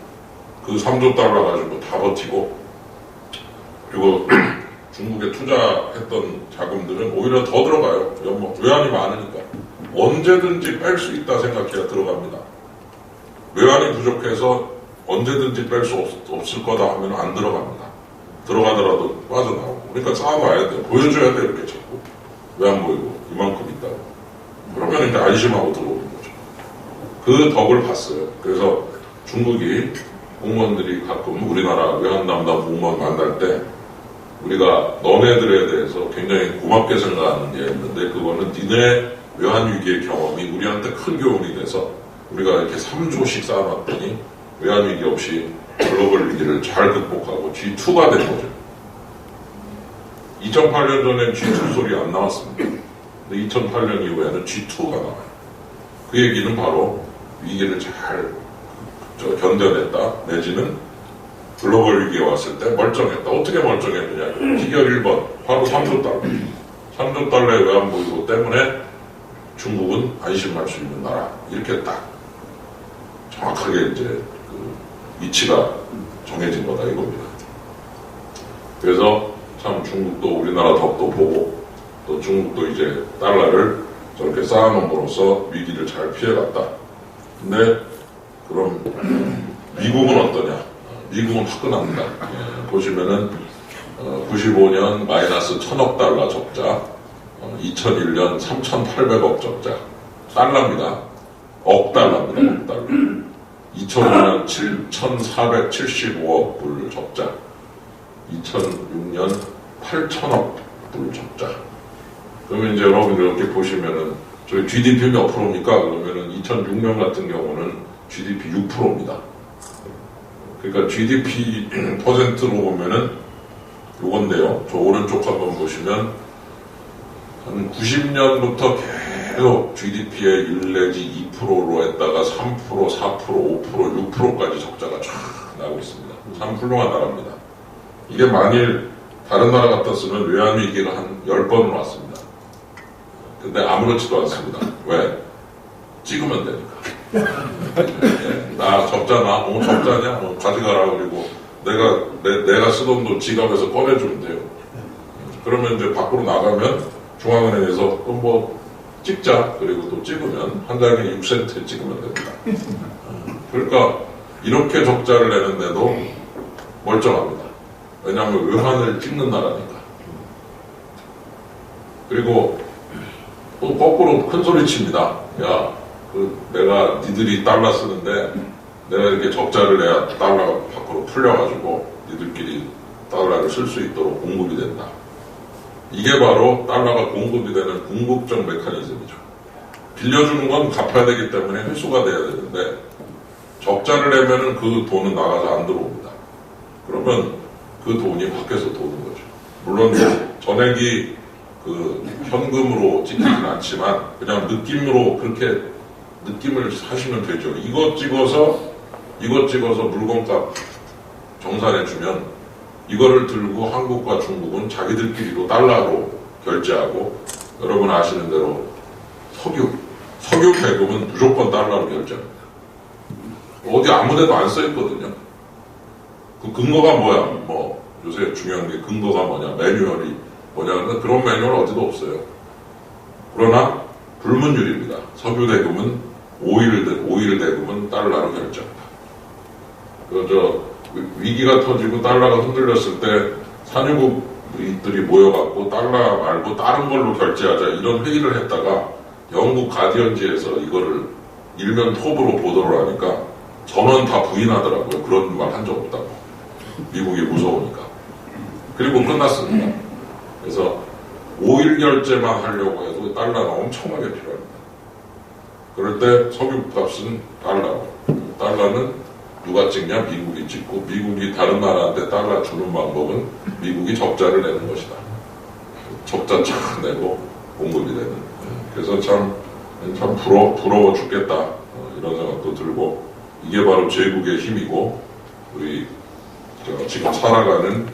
A: 그 3조 달러 가지고 다 버티고, 그리고 중국에 투자했던 자금들은 오히려 더 들어가요. 외환이 많으니까. 언제든지 뺄 수 있다 생각해야 들어갑니다. 외환이 부족해서 언제든지 뺄 수 없을 거다 하면 안 들어갑니다. 들어가더라도 빠져나오고. 그러니까 쌓아놔야 돼요. 보여줘야 돼요. 이렇게 자꾸. 왜 안 보이고 이만큼 있다고. 그러면 이제 안심하고 들어오는 거죠. 그 덕을 봤어요. 그래서 중국이 공무원들이 가끔 우리나라 외환 담당 공무원 만날 때 우리가 너네들에 대해서 굉장히 고맙게 생각하는 게 있는데, 그거는 니네 외환 위기의 경험이 우리한테 큰 교훈이 돼서 우리가 이렇게 3조씩 쌓아놨더니 외환 위기 없이 글로벌 위기를 잘 극복하고 G2가 된 거죠. 2008년 전엔 G2 소리 안 나왔습니다. 근데 2008년 이후에는 G2가 나와요. 그 얘기는 바로 위기를 잘 견뎌냈다, 내지는 글로벌 위기에 왔을 때 멀쩡했다. 어떻게 멀쩡했느냐. 비결 1번, 바로 3조 달러. 3조 달러의 외환 보유고 때문에 중국은 안심할 수 있는 나라. 이렇게 딱 정확하게 이제 그 위치가 정해진 거다 이겁니다. 그래서 참 중국도 우리나라 덕도 보고, 또 중국도 이제 달러를 저렇게 쌓아놓음으로써 위기를 잘 피해갔다. 근데 그럼 미국은 어떠냐? 미국은 화끈합니다. 보시면은 95년 마이너스 1000억 달러 적자, 2001년 3800억 적자, 달러입니다. 억 달러입니다. 억 달러. 2005년 7475억 불 적자, 2006년 8000억 불 적자. 그러면 이제 여러분들 이렇게 보시면은 저희 GDP 몇 프로입니까? 그러면은 2006년 같은 경우는 GDP 6%입니다. 그러니까 GDP 퍼센트로 보면은 요건데요. 저 오른쪽 한번 보시면 한 90년부터 계속 GDP의 1 내지 2%로 했다가 3%, 4%, 5%, 6%까지 적자가 쫙 나고 있습니다. 참 훌륭한 나라입니다. 이게 만일 다른 나라 같았으면 외환위기가 한 10번은 왔습니다. 근데 아무렇지도 않습니다. 왜? 찍으면 되니까. 나 적자나? 적자냐? 가져가라. 그리고 내가 쓰던 돈 지갑에서 꺼내주면 돼요. 그러면 이제 밖으로 나가면 중앙은행에서 또 뭐 찍자. 그리고 또 찍으면 한 장에 6센트 찍으면 됩니다. 그러니까 이렇게 적자를 내는데도 멀쩡합니다. 왜냐하면 외환을 찍는 나라니까. 그리고 또 거꾸로 큰 소리 칩니다. 야, 내가 니들이 달러 쓰는데 내가 이렇게 적자를 내야 달러가 밖으로 풀려가지고 니들끼리 달러를 쓸 수 있도록 공급이 된다. 이게 바로 달러가 공급이 되는 궁극적 메커니즘이죠. 빌려주는 건 갚아야 되기 때문에 회수가 돼야 되는데 적자를 내면은 그 돈은 나가서 안 들어옵니다. 그러면 그 돈이 밖에서 도는 거죠. 물론 전액이 현금으로 찍히진 않지만 그냥 느낌으로 그렇게 느낌을 하시면 되죠. 이것 찍어서 물건값 정산해주면 이거를 들고 한국과 중국은 자기들끼리도 달러로 결제하고, 여러분 아시는 대로 석유 대금은 무조건 달러로 결제합니다. 어디 아무데도 안 써있거든요. 그 근거가 뭐야? 요새 중요한 게 근거가 뭐냐? 매뉴얼이 뭐냐? 그런 매뉴얼 어디도 없어요. 그러나 불문율입니다. 석유 대금은 오일 대금은 달러로 결제합니다. 위기가 터지고 달러가 흔들렸을 때 산유국들이 모여갖고 달러 말고 다른 걸로 결제하자 이런 회의를 했다가 영국 가디언지에서 이거를 일면 톱으로 보도를 하니까 전원 다 부인하더라고요. 그런 말 한 적 없다고. 미국이 무서우니까. 그리고 끝났습니다. 그래서 오일 결제만 하려고 해도 달러가 엄청나게 필요합니다. 그럴 때 석유 값은 달러로, 달러는 누가 찍냐? 미국이 찍고, 미국이 다른 나라한테 달러 주는 방법은 미국이 적자를 내는 것이다. 적자 착 내고 공급이 되는. 그래서 참 부러워 죽겠다. 이런 생각도 들고, 이게 바로 제국의 힘이고, 우리 지금 살아가는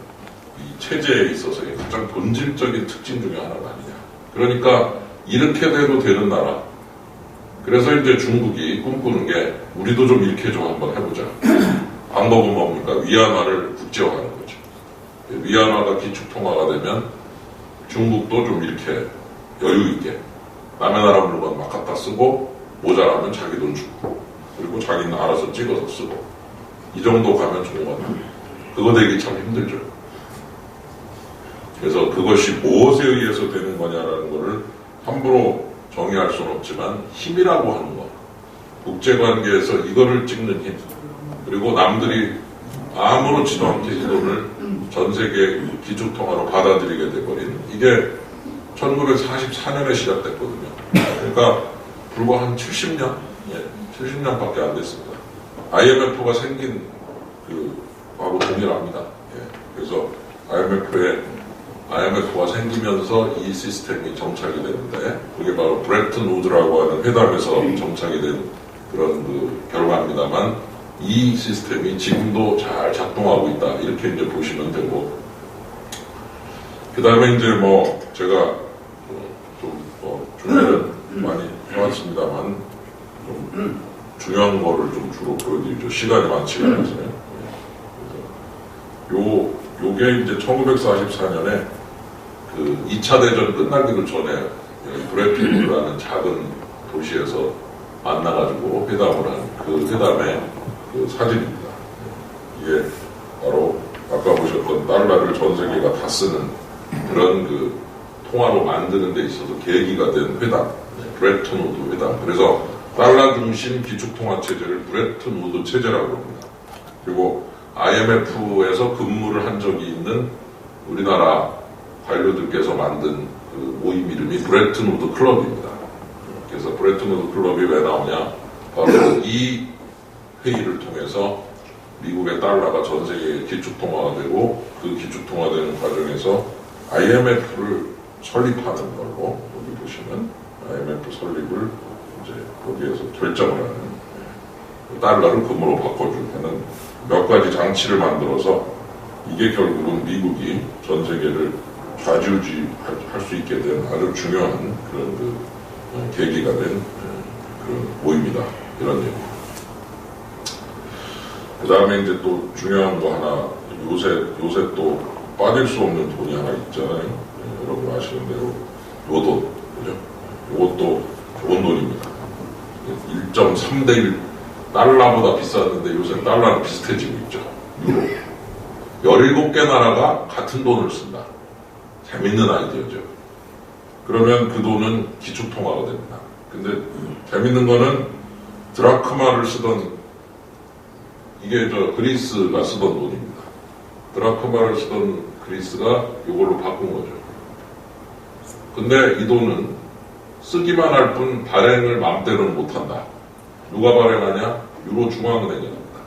A: 이 체제에 있어서의 가장 본질적인 특징 중에 하나가 아니냐. 그러니까 이렇게 돼도 되는 나라. 그래서 이제 중국이 꿈꾸는 게 우리도 좀 이렇게 좀 한번 해보자. 방법은 뭡니까? 위안화를 국제화하는 거죠. 위안화가 기축통화가 되면 중국도 좀 이렇게 여유 있게 남의 나라 물건 막 갖다 쓰고 모자라면 자기 돈 주고 그리고 자기는 알아서 찍어서 쓰고 이 정도 가면 좋은 것 같아요. 그거 되기 참 힘들죠. 그래서 그것이 무엇에 의해서 되는 거냐라는 거를 함부로 정의할 수는 없지만 힘이라고 하는 거. 국제관계에서 이거를 찍는 힘. 그리고 남들이 아무렇지도 않게 이 돈을 전 세계 기축통화로 받아들이게 돼버린 이게 1944년에 시작됐거든요. 그러니까 불과 한 70년? 70년밖에 안 됐습니다. IMF가 생긴 하고 동일합니다. 그래서 IMF가 생기면서 이 시스템이 정착이 되는데 그게 바로 브레튼 우드라고 하는 회담에서 정착이 된 그런 결과입니다만 이 시스템이 지금도 잘 작동하고 있다 이렇게 이제 보시면 되고 그 다음에 이제 제가 준비를 많이 해왔습니다만 좀 중요한 거를 좀 주로 보여드리죠. 시간이 많지가 않아서요. 요게 이제 1944년에 2차 대전 끝나기도 전에 브레튼우드라는 작은 도시에서 만나가지고 회담을 한 그 회담의 사진입니다. 이게 바로 아까 보셨던 달러를 전 세계가 다 쓰는 그런 통화로 만드는 데 있어서 계기가 된 회담, 브레튼우드 회담. 그래서 달러 중심 기축통화 체제를 브레튼우드 체제라고 합니다. 그리고 IMF에서 근무를 한 적이 있는 우리나라 관료들께서 만든 모임 이름이 브레튼우드 클럽입니다. 그래서 브레튼우드 클럽이 왜 나오냐? 바로 이 회의를 통해서 미국의 달러가 전 세계에 기축통화가 되고 그 기축통화되는 과정에서 IMF를 설립하는 걸로 여기 보시면 IMF 설립을 이제 거기에서 결정을 하는 달러를 금으로 바꿔주는 몇 가지 장치를 만들어서 이게 결국은 미국이 전 세계를 좌지우지할 수 있게 된 아주 중요한 그런 계기가 된 그런 모임이다. 이런 얘기. 그 다음에 이제 또 중요한 거 하나, 요새 또 빠질 수 없는 돈이 하나 있잖아요. 여러분 아시는 대로 요돈, 그죠? 요것도 좋은 돈입니다. 1.3대1 달러보다 비쌌는데 요새 달러랑 비슷해지고 있죠. 유로. 17개 나라가 같은 돈을 쓴다. 재밌는 아이디어죠. 그러면 그 돈은 기축통화가 됩니다. 근데 재밌는 거는 드라크마를 쓰던 이게 그리스가 쓰던 돈입니다. 드라크마를 쓰던 그리스가 이걸로 바꾼 거죠. 근데 이 돈은 쓰기만 할 뿐 발행을 마음대로는 못한다. 누가 발행하냐? 유로 중앙은행이 합니다.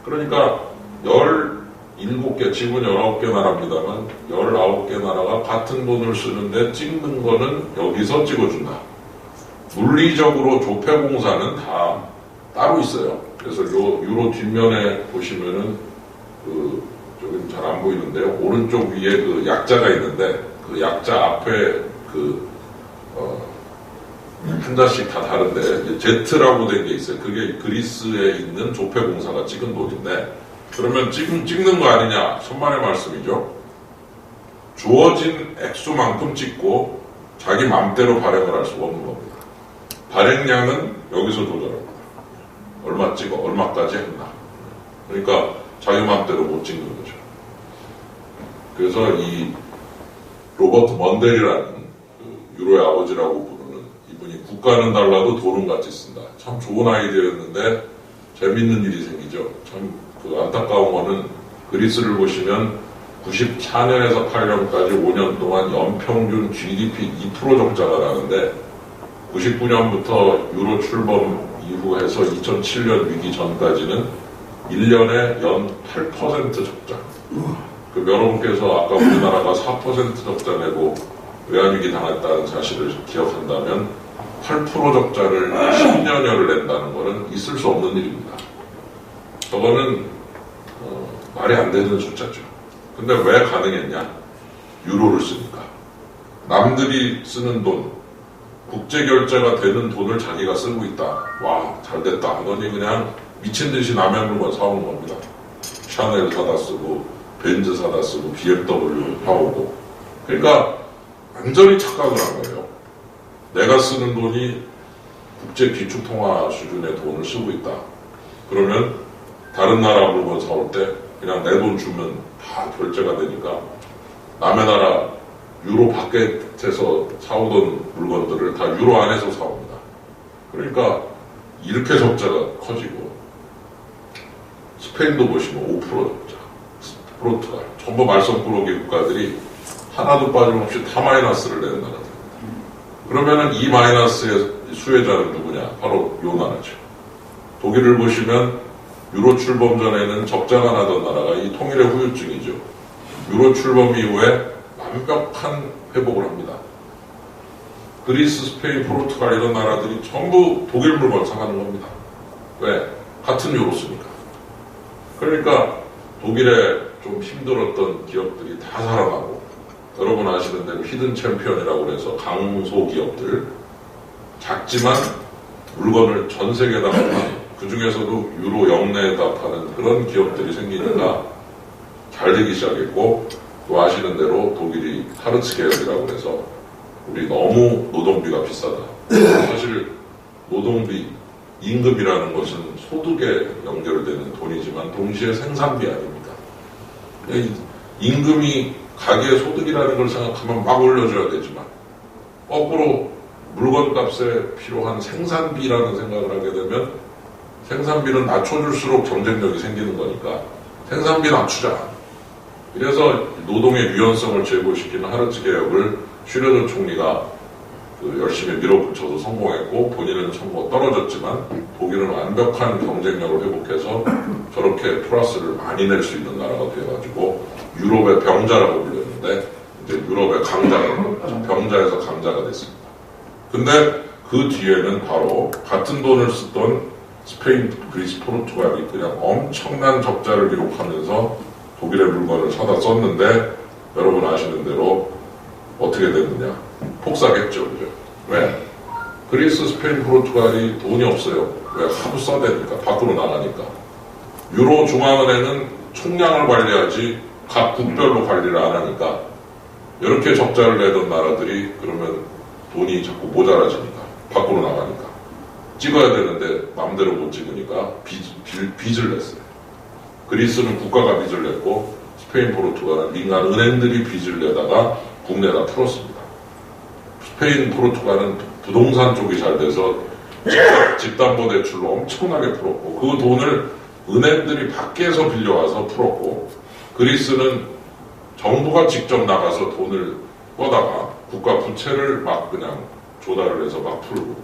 A: 그러니까 17개, 지금은 19개 나라입니다만 19개 나라가 같은 돈을 쓰는데 찍는 거는 여기서 찍어준다. 물리적으로 조폐공사는 다 따로 있어요. 그래서 유로 뒷면에 보시면은 저기 잘 안 보이는데 오른쪽 위에 약자가 있는데 그 약자 앞에 한자씩 다 다른데 Z라고 된 게 있어요. 그게 그리스에 있는 조폐공사가 찍은 돈인데 그러면 찍는 거 아니냐? 천만의 말씀이죠. 주어진 액수만큼 찍고 자기 맘대로 발행을 할 수가 없는 겁니다. 발행량은 여기서 조절합니다. 얼마 찍어, 얼마까지 했나. 그러니까 자기 맘대로 못 찍는 거죠. 그래서 이 로버트 먼델이라는 유로의 아버지라고 부르는 이분이 국가는 달라도 돈은 같이 쓴다. 참 좋은 아이디어였는데 재밌는 일이 생기죠. 참 안타까운 거는 그리스를 보시면 94년에서 8년까지 5년 동안 연평균 GDP 2% 적자가 나는데 99년부터 유로 출범 이후 해서 2007년 위기 전까지는 1년에 연 8% 적자. 여러분께서 아까 우리나라가 4% 적자 내고 외환위기 당했다는 사실을 기억한다면 8% 적자를 10년여를 낸다는 것은 있을 수 없는 일입니다. 저거는 말이 안 되는 숫자죠. 근데 왜 가능했냐? 유로를 쓰니까. 남들이 쓰는 돈, 국제결제가 되는 돈을 자기가 쓰고 있다. 와, 잘됐다 하더니 그냥 미친 듯이 남의 물건 사오는 겁니다. 샤넬 사다 쓰고, 벤츠 사다 쓰고, BMW 사오고. 그러니까 완전히 착각을 한 거예요. 내가 쓰는 돈이 국제 기축통화 수준의 돈을 쓰고 있다. 그러면 다른 나라 물건 사올 때 그냥 내 돈 주면 다 결제가 되니까 남의 나라 유로 밖에서 사오던 물건들을 다 유로 안에서 사옵니다. 그러니까 이렇게 적자가 커지고 스페인도 보시면 5% 적자, 포르투갈, 전부 말썽꾸러기 국가들이 하나도 빠짐없이 다 마이너스를 내는 나라들. 그러면은 이 마이너스의 수혜자는 누구냐? 바로 요 나라죠. 독일을 보시면 유로 출범 전에는 적자가 나던 나라가 이 통일의 후유증이죠. 유로 출범 이후에 완벽한 회복을 합니다. 그리스, 스페인, 포르투갈 이런 나라들이 전부 독일 물건 사가는 겁니다. 왜? 같은 유로 쓰니까. 그러니까 독일에 좀 힘들었던 기업들이 다 살아나고 여러분 아시는 대로 히든 챔피언이라고 해서 강소 기업들 작지만 물건을 전 세계에다 파는 그 중에서도 유로 영내에다 파는 그런 기업들이 생기니까 잘 되기 시작했고 또 아시는 대로 독일이 하르츠 계열이라고 해서 우리 너무 노동비가 비싸다. 사실 노동비, 임금이라는 것은 소득에 연결되는 돈이지만 동시에 생산비 아닙니까? 임금이 가계의 소득이라는 걸 생각하면 막 올려줘야 되지만 거꾸로 물건값에 필요한 생산비라는 생각을 하게 되면 생산비는 낮춰줄수록 경쟁력이 생기는 거니까 생산비 낮추자. 그래서 노동의 유연성을 제고시키는 하르츠 개혁을 슈레더 총리가 열심히 밀어붙여서 성공했고 본인은 성공 떨어졌지만 독일은 완벽한 경쟁력을 회복해서 저렇게 플러스를 많이 낼 수 있는 나라가 돼가지고 유럽의 병자라고 불렸는데 이제 유럽의 강자가 병자에서 강자가 됐습니다. 근데 그 뒤에는 바로 같은 돈을 쓰던 스페인, 그리스, 포르투갈이 그냥 엄청난 적자를 기록하면서 독일의 물건을 사다 썼는데 여러분 아시는 대로 어떻게 됐느냐? 폭삭했죠. 그죠? 왜? 그리스, 스페인, 포르투갈이 돈이 없어요. 왜? 하도 써대니까. 밖으로 나가니까. 유로 중앙은행은 총량을 관리하지 각 국별로 관리를 안 하니까 이렇게 적자를 내던 나라들이 그러면 돈이 자꾸 모자라지니까. 밖으로 나가니까. 찍어야 되는데 마음대로 못 찍으니까 빚을 냈어요. 그리스는 국가가 빚을 냈고 스페인, 포르투갈은 민간 은행들이 빚을 내다가 국내에다 풀었습니다. 스페인, 포르투갈은 부동산 쪽이 잘 돼서 집담보대출로 엄청나게 풀었고 그 돈을 은행들이 밖에서 빌려와서 풀었고 그리스는 정부가 직접 나가서 돈을 꿔다가 국가 부채를 막 그냥 조달을 해서 막 풀고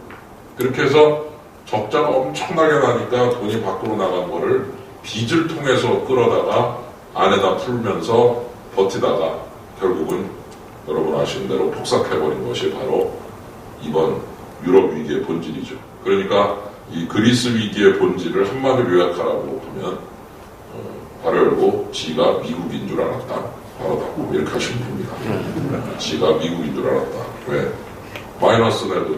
A: 그렇게 해서 적자가 엄청나게 나니까 돈이 밖으로 나간 거를 빚을 통해서 끌어다가 안에다 풀면서 버티다가 결국은 여러분 아시는 대로 폭삭해버린 것이 바로 이번 유럽 위기의 본질이죠. 그러니까 이 그리스 위기의 본질을 한마디로 요약하라고 하면 바로 열고 지가 미국인 줄 알았다. 바로 닫고 이렇게 하시면 됩니다. 지가 미국인 줄 알았다. 왜? 마이너스 내도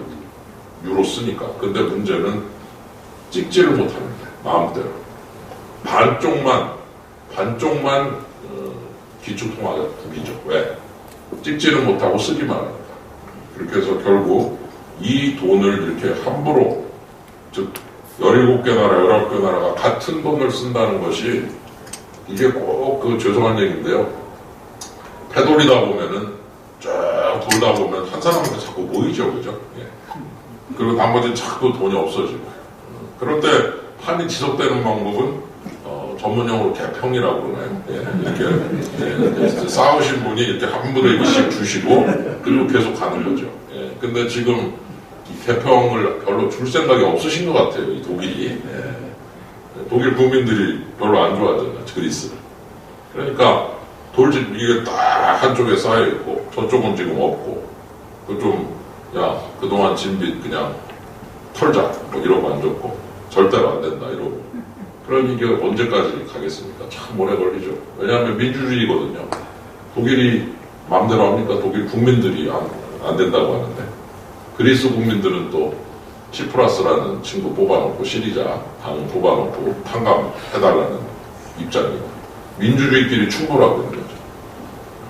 A: 유로 쓰니까. 근데 문제는 찍지를 못하는데 마음대로 반쪽만 기축통화가 국이죠. 왜? 찍지를 못하고 쓰기만 합니다. 그렇게 해서 결국 이 돈을 이렇게 함부로 즉 17개 나라, 19개 나라가 같은 돈을 쓴다는 것이 이게 꼭 죄송한 얘기인데요. 패 돌리다 보면은 쭉 돌다 보면 한 사람한테 자꾸 모이죠. 그죠? 예. 그리고 나머지는 자꾸 돈이 없어지고. 그럴 때 판이 지속되는 방법은 전문용어로 개평이라고 그러나요? 예, 이렇게 싸우신 분이 이렇게 한 분에게씩 주시고 그리고 계속 가는 거죠. 예, 근데 지금 이 개평을 별로 줄 생각이 없으신 것 같아요. 이 독일이. 독일 국민들이 별로 안 좋아하잖아요. 그리스를. 그러니까 돌집 이게 딱 한쪽에 쌓여 있고 저쪽은 지금 없고 야 그동안 진빚 그냥 털자 뭐 이러고 앉았고 절대로 안 된다 이러고. 그럼 이게 언제까지 가겠습니까? 참 오래 걸리죠. 왜냐하면 민주주의거든요. 독일이 마음대로 합니까? 독일 국민들이 안 된다고 하는데 그리스 국민들은 또 치프라스라는 친구 뽑아놓고 시리자 당 뽑아놓고 탕감해달라는 입장이고 민주주의끼리 충돌하고 있는 거죠.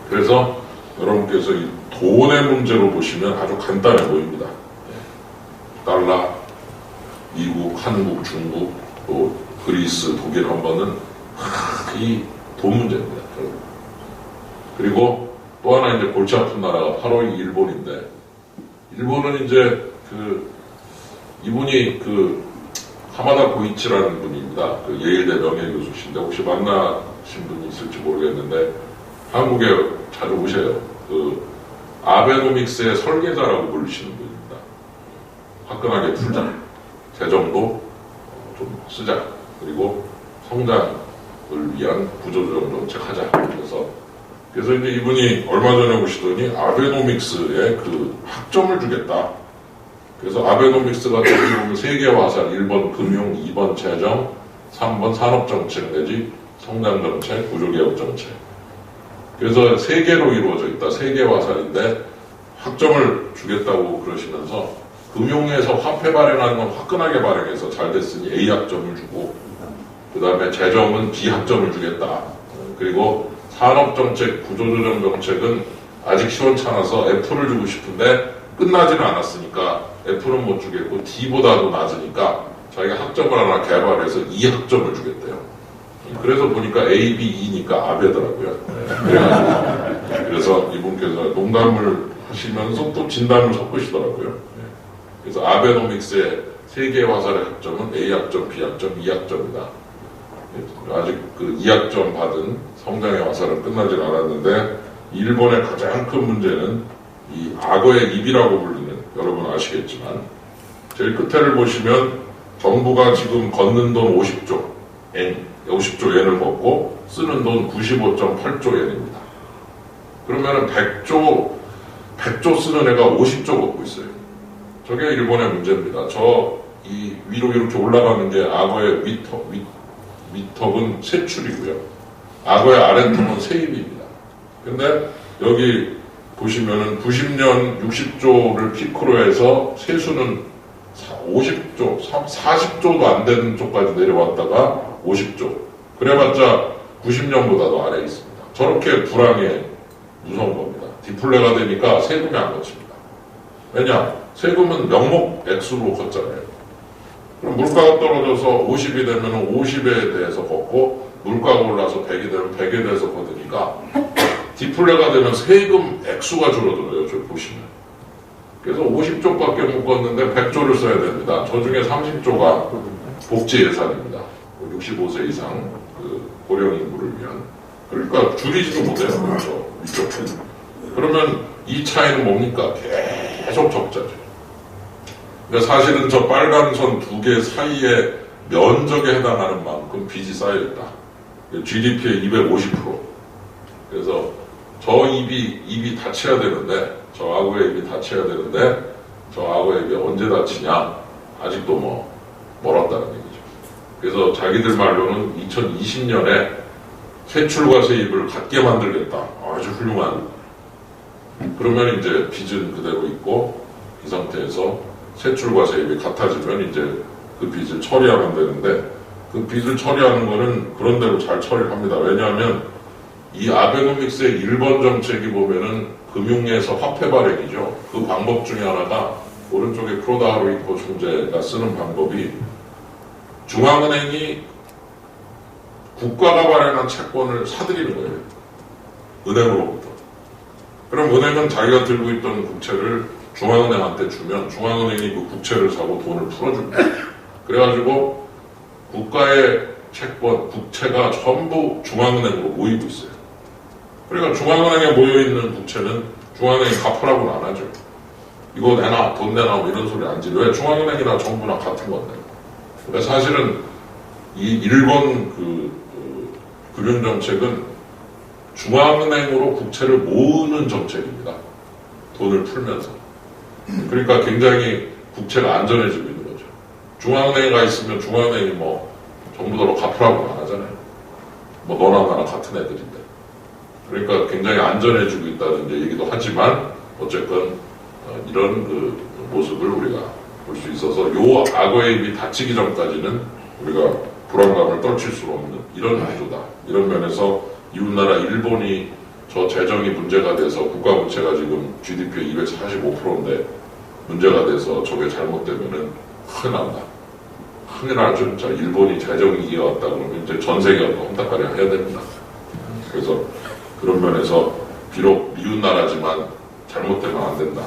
A: 그래서 여러분께서 이 돈의 문제로 보시면 아주 간단해 보입니다. 달러, 미국, 한국, 중국, 또 그리스, 독일 한 번은 이 돈 문제입니다. 그리고 또 하나 이제 골치 아픈 나라가 바로 이 일본인데 일본은 이제 이분이 하마다 고이치라는 분입니다. 예일대 명예교수신데 혹시 만나신 분이 있을지 모르겠는데 한국에 자주 오셔요. 아베노믹스의 설계자라고 불리시는 분입니다. 화끈하게 풀자. 재정도 좀 쓰자. 그리고 성장을 위한 구조조정 정책 하자. 그래서 이제 이분이 얼마 전에 오시더니 아베노믹스에 학점을 주겠다. 그래서 아베노믹스가 저기 보면 세계화살 1번 금융, 2번 재정, 3번 산업정책 내지 성장정책, 구조개혁정책. 그래서 세 개로 이루어져 있다. 세계화살인데 학점을 주겠다고 그러시면서 금융에서 화폐 발행하는 건 화끈하게 발행해서 잘 됐으니 A학점을 주고 그 다음에 재정은 B학점을 주겠다. 그리고 산업정책, 구조조정정책은 아직 시원찮아서 F를 주고 싶은데 끝나지는 않았으니까 F는 못 주겠고 D보다도 낮으니까 자기가 학점을 하나 개발해서 E학점을 주겠대요. 그래서 보니까 A, B, E니까 아베더라고요. 그래서 이분께서 농담을 하시면서 또 진담을 섞으시더라고요. 그래서 아베노믹스의 세계 화살의 학점은 A학점, B학점, E학점이다. 아직 2학점 받은 성장의 화살은 끝나질 않았는데 일본의 가장 큰 문제는 이 악어의 입이라고 불리는 여러분 아시겠지만 제일 끝에를 보시면 정부가 지금 걷는 돈 50조 엔을 걷고 쓰는 돈 95.8조 엔입니다. 그러면은 100조 쓰는 애가 50조 걷고 있어요. 저게 일본의 문제입니다. 이 위로 이렇게 올라가는 게 악어의 윗턱은 세출이고요. 악어의 아랫턱은 세입입니다. 근데 여기 보시면은 90년 60조를 피크로 해서 세수는 50조, 40조도 안 되는 쪽까지 내려왔다가 50조. 그래봤자 90년보다도 아래에 있습니다. 저렇게 불황에 무서운 겁니다. 디플레가 되니까 세금이 안 걷습니다. 왜냐? 세금은 명목 액수로 걷잖아요. 그럼 물가가 떨어져서 50이 되면 50에 대해서 걷고 물가가 올라서 100이 되면 100에 대해서 걷으니까 디플레가 되면 세금 액수가 줄어들어요. 저기 보시면. 그래서 50조밖에 못 걷는데 100조를 써야 됩니다. 저 중에 30조가 복지 예산입니다. 65세 이상 고령 인구를 위한. 그러니까 줄이지도 못해요. 위쪽. 그러면 이 차이는 뭡니까? 계속 적자죠. 그러니까 사실은 저 빨간 선 두 개 사이에 면적에 해당하는 만큼 빚이 쌓여있다. GDP의 250%. 그래서 저 입이 닫혀야 되는데, 저 악어의 입이 닫혀야 되는데, 저 악어의 입이 언제 닫히냐? 아직도 멀었다는 얘기죠. 그래서 자기들 말로는 2020년에 세출과 세입을 같게 만들겠다. 아주 훌륭한. 그러면 이제 빚은 그대로 있고, 이 상태에서 세출과 세입이 같아지면 이제 그 빚을 처리하면 되는데, 그 빚을 처리하는 거는 그런 대로 잘 처리를 합니다. 왜냐하면 이 아베노믹스의 1번 정책이 보면은 금융에서 화폐 발행이죠. 그 방법 중에 하나가 오른쪽에 프로다 하루이코 총재가 쓰는 방법이 중앙은행이 국가가 발행한 채권을 사들이는 거예요. 은행으로부터. 그럼 은행은 자기가 들고 있던 국채를 중앙은행한테 주면 중앙은행이 그 국채를 사고 돈을 풀어줍니다. 그래가지고 국가의 채권, 국채가 전부 중앙은행으로 모이고 있어요. 그러니까 중앙은행에 모여있는 국채는 중앙은행이 갚으라고는 안 하죠. 이거 내놔, 돈 내놔, 뭐 이런 소리 안 지르. 왜? 중앙은행이나 정부나 같은 건데. 그러니까 사실은 이 일본 금융 정책은 중앙은행으로 국채를 모으는 정책입니다. 돈을 풀면서. 그러니까 굉장히 국채가 안전해지고 있는 거죠. 중앙은행에 가 있으면 중앙은행이 뭐 정부대로 갚으라고 안 하잖아요. 뭐 너나 나나 같은 애들인데. 그러니까 굉장히 안전해지고 있다는 이제 얘기도 하지만 어쨌건 이런 모습을 우리가 볼 수 있어서 요 악어의 입이 닫히기 전까지는 우리가 불안감을 떨칠 수 없는 이런 구조다. 이런 면에서 이웃나라 일본이 저 재정이 문제가 돼서 국가부채가 지금 GDP의 245%인데 문제가 돼서 저게 잘못되면은 큰일 난다. 큰일 나죠. 진짜 일본이 재정위기가 왔다 그러면 이제 전 세계가 험딱가리 해야 됩니다. 그래서 그런 면에서 비록 미웃나라지만 잘못되면 안 된다.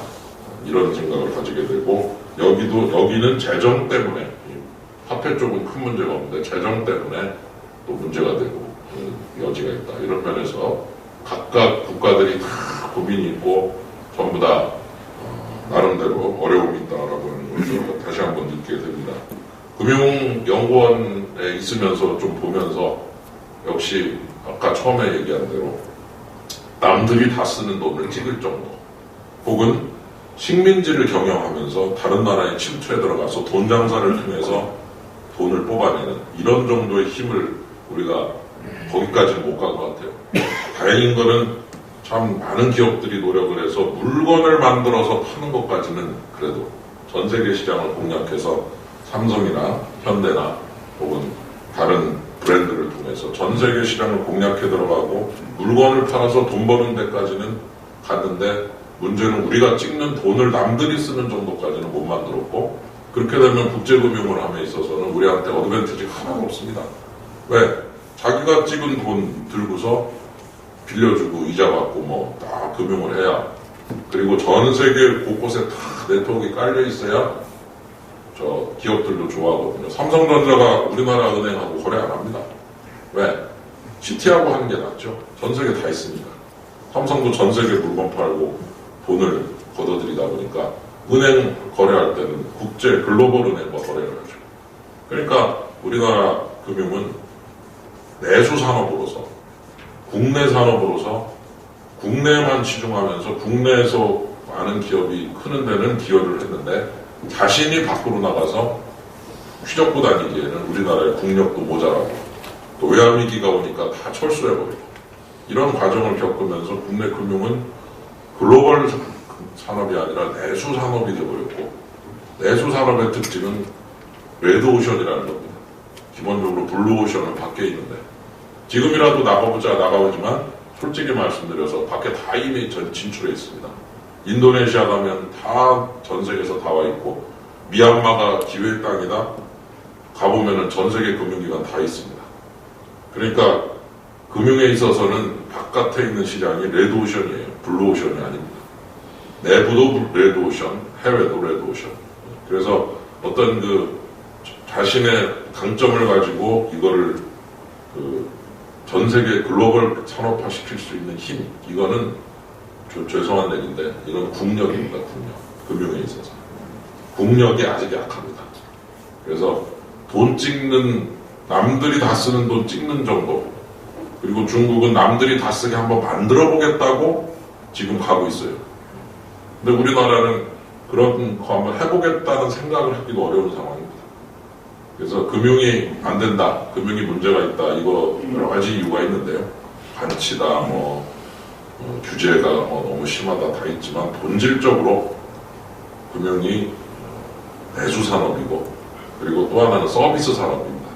A: 이런 생각을 가지게 되고 여기는 재정 때문에 화폐 쪽은 큰 문제가 없는데 재정 때문에 또 문제가 되고 여지가 있다. 이런 면에서 각각 국가들이 다 고민이 있고 전부 다 나름대로 어려움이 있다라고 하는 것을 다시 한번 느끼게 됩니다. 금융연구원에 있으면서 좀 보면서 역시 아까 처음에 얘기한 대로 남들이 다 쓰는 돈을 찍을 정도 혹은 식민지를 경영하면서 다른 나라에 침투해 들어가서 돈 장사를 통해서 돈을 뽑아내는 이런 정도의 힘을 우리가 거기까지는 못 간 것 같아요. 다행인 거는 참 많은 기업들이 노력을 해서 물건을 만들어서 파는 것까지는 그래도 전 세계 시장을 공략해서 삼성이나 현대나 혹은 다른 브랜드를 통해서 전 세계 시장을 공략해 들어가고 물건을 팔아서 돈 버는 데까지는 갔는데 문제는 우리가 찍는 돈을 남들이 쓰는 정도까지는 못 만들었고 그렇게 되면 국제금융을 함에 있어서는 우리한테 어드밴티지가 하나도 없습니다. 왜? 자기가 찍은 돈 들고서 빌려주고 이자 받고 뭐 다 금융을 해야 그리고 전 세계 곳곳에 다 네트워크가 깔려 있어야 저 기업들도 좋아하거든요. 삼성전자가 우리나라 은행하고 거래 안 합니다. 왜? 시티하고 하는 게 낫죠. 전 세계 다 있으니까. 삼성도 전 세계 물건 팔고 돈을 걷어들이다 보니까 은행 거래할 때는 국제 글로벌 은행과 거래를 하죠. 그러니까 우리나라 금융은 내수 산업으로서 국내 산업으로서 국내만 치중하면서 국내에서 많은 기업이 크는 데는 기여를 했는데 자신이 밖으로 나가서 휘젓고 다니기에는 우리나라의 국력도 모자라고 또 외환위기가 오니까 다 철수해버리고 이런 과정을 겪으면서 국내 금융은 글로벌 산업이 아니라 내수 산업이 되어버렸고 내수 산업의 특징은 레드오션이라는 겁니다. 기본적으로 블루오션은 밖에 있는데 지금이라도 나가보지만 솔직히 말씀드려서 밖에 다 이미 진출해 있습니다. 인도네시아 가면 다 전 세계에서 다 와 있고 미얀마가 기회의 땅이다 가보면은 전 세계 금융기관 다 있습니다. 그러니까 금융에 있어서는 바깥에 있는 시장이 레드오션이에요. 블루오션이 아닙니다. 내부도 레드오션, 해외도 레드오션. 그래서 어떤 자신의 강점을 가지고 이거를 전 세계 글로벌 산업화 시킬 수 있는 힘, 이거는 죄송한 얘기인데 이건 국력입니다. 국력. 금융에 있어서. 국력이 아직 약합니다. 그래서 돈 찍는 남들이 다 쓰는 돈 찍는 정도 그리고 중국은 남들이 다 쓰게 한번 만들어 보겠다고 지금 가고 있어요. 근데 우리나라는 그런 거 한번 해보겠다는 생각을 하기도 어려운 상황입니다. 그래서 금융이 안 된다, 금융이 문제가 있다, 이거 여러 가지 이유가 있는데요. 반치다, 규제가 너무 심하다 다 있지만 본질적으로 금융이 내수 산업이고 그리고 또 하나는 서비스 산업입니다.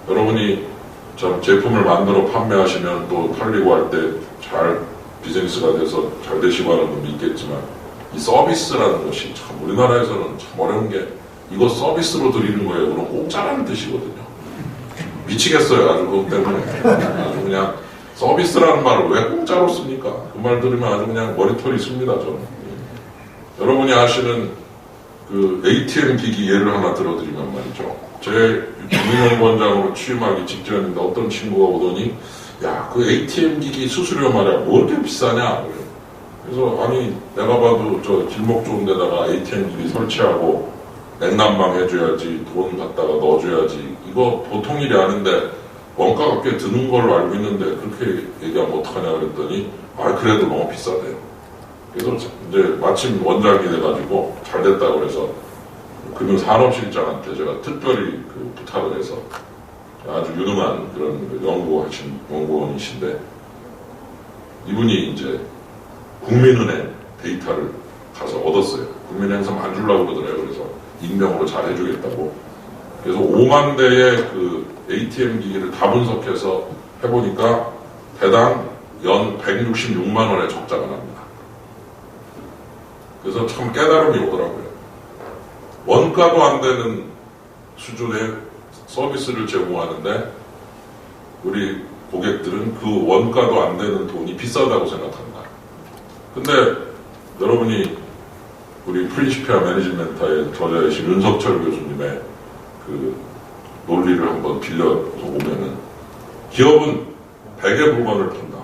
A: 여러분이 참 제품을 만들어 판매하시면 또 팔리고 할 때 잘 비즈니스가 돼서 잘 되시고 하는 분도 있겠지만 이 서비스라는 것이 참 우리나라에서는 참 어려운 게 이거 서비스로 드리는 거예요. 그럼 공짜라는 뜻이거든요. 미치겠어요. 아주 그것 때문에. 아주 그냥 서비스라는 말을 왜 공짜로 씁니까? 그 말 들으면 아주 그냥 머리털이 씁니다. 저는. 여러분이 아시는 그 ATM 기기 예를 하나 들어드리면 말이죠. 제 금융연구원장으로 취임하기 직전인데 어떤 친구가 오더니 야, 그 ATM 기기 수수료 말이야 뭐 이렇게 비싸냐? 그래서 아니 내가 봐도 저 길목 좋은 데다가 ATM기 설치하고 냉난방 해줘야지, 돈 갖다가 넣어줘야지, 이거 보통 일이 아닌데 원가가 꽤 드는 걸로 알고 있는데 그렇게 얘기하면 어떡하냐 그랬더니 아 그래도 너무 비싸대요. 그래서 이제 마침 원장이 돼가지고 잘 됐다고 그래서 금융산업실장한테 제가 특별히 그 부탁을 해서 아주 유능한 그런 연구하신 연구원이신데 이분이 이제 국민은행 데이터를 가서 얻었어요. 국민은행에서 안 주려고 그러더래요. 그래서 익명으로 잘 해주겠다고. 그래서 5만 대의 그 ATM 기기를 다 분석해서 해보니까 대당 연 166만 원의 적자가 납니다. 그래서 참 깨달음이 오더라고요. 원가도 안 되는 수준의 서비스를 제공하는데 우리 고객들은 그 원가도 안 되는 돈이 비싸다고 생각한다. 근데 여러분이 우리 프린시피아 매니지멘트의 저자이신 윤석철 교수님의 그 논리를 한번 빌려서 보면은 기업은 100의 물건을 판다.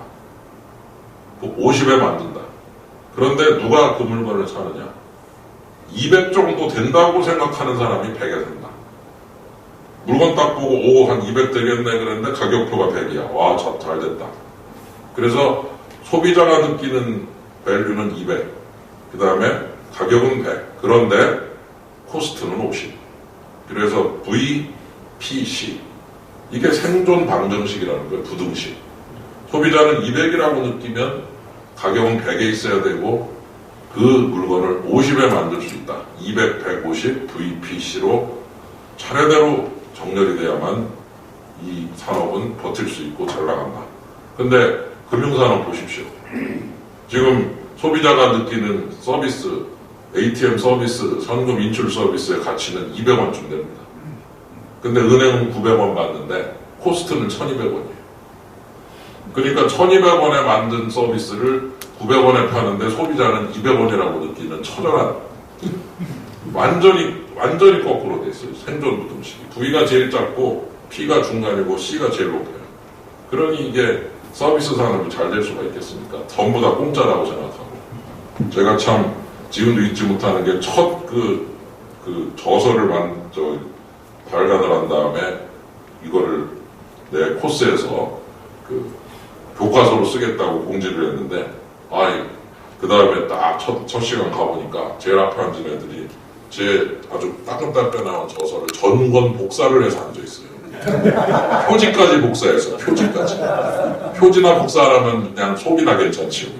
A: 50에 만든다. 그런데 누가 그 물건을 사느냐? 200 정도 된다고 생각하는 사람이 100에 산다. 물건 딱 보고 오, 한 200 되겠네 그랬는데 가격표가 100이야. 와, 잘 됐다. 그래서 소비자가 느끼는 밸류는 200. 그 다음에 가격은 100. 그런데 코스트는 50. 그래서 V, P, C. 이게 생존 방정식이라는 거예요. 부등식. 소비자는 200이라고 느끼면 가격은 100에 있어야 되고 그 물건을 50에 만들 수 있다. 200, 150, VPC로 차례대로 정렬이 돼야만 이 산업은 버틸 수 있고 잘 나간다. 근데 금융산업 보십시오. 지금 소비자가 느끼는 서비스, ATM 서비스, 현금 인출 서비스의 가치는 200원쯤 됩니다. 근데 은행은 900원 받는데 코스트는 1200원이에요. 그러니까 1200원에 만든 서비스를 900원에 파는데 소비자는 200원이라고 느끼는 처절한 완전히 거꾸로 돼 있어요. 생존 부등식이. V가 제일 작고 P가 중간이고 C가 제일 높아요. 그러니 이게 서비스 산업이 잘 될 수가 있겠습니까? 전부 다 공짜라고 생각하고. 제가 참 지금도 잊지 못하는 게 첫 그 저서를 발간을 한 다음에 이거를 내 코스에서 그 교과서로 쓰겠다고 공지를 했는데 그 다음에 딱 첫 시간 가보니까 제일 앞에 앉은 애들이 제 아주 따끈따끈한 저서를 전권 복사를 해서 앉아있어요. 표지까지 복사해서 표지까지. 표지나 복사하면 그냥 속이나 괜찮지.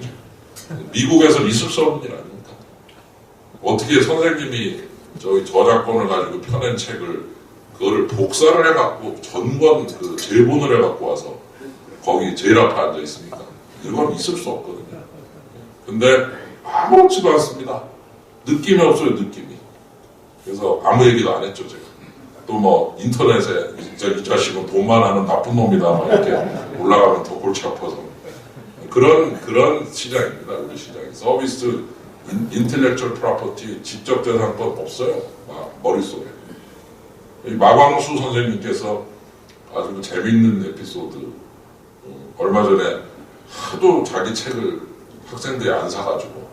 A: 미국에서 있을 수 없는 일 아닙니까? 어떻게 선생님이 저희 저작권을 가지고 펴낸 책을 그거를 복사를 해갖고 전권 그 제본을 해갖고 와서 거기 제일 앞에 앉아있습니까? 이건 있을 수 없거든요. 근데 아무렇지도 않습니다. 느낌이 없어요, 느낌이. 그래서 아무 얘기도 안 했죠, 제가. 또 뭐 인터넷에 이 자식은 돈만 하는 나쁜 놈이다 막 이렇게 올라가면 더 골치 아파서 그런 시장입니다. 우리 시장이. 서비스, 인텔렉츄얼 프로퍼티, 지적재산권 없어요. 머릿속에. 마광수 선생님께서 아주 재밌는 에피소드. 얼마 전에 하도 자기 책을 학생들이 안 사가지고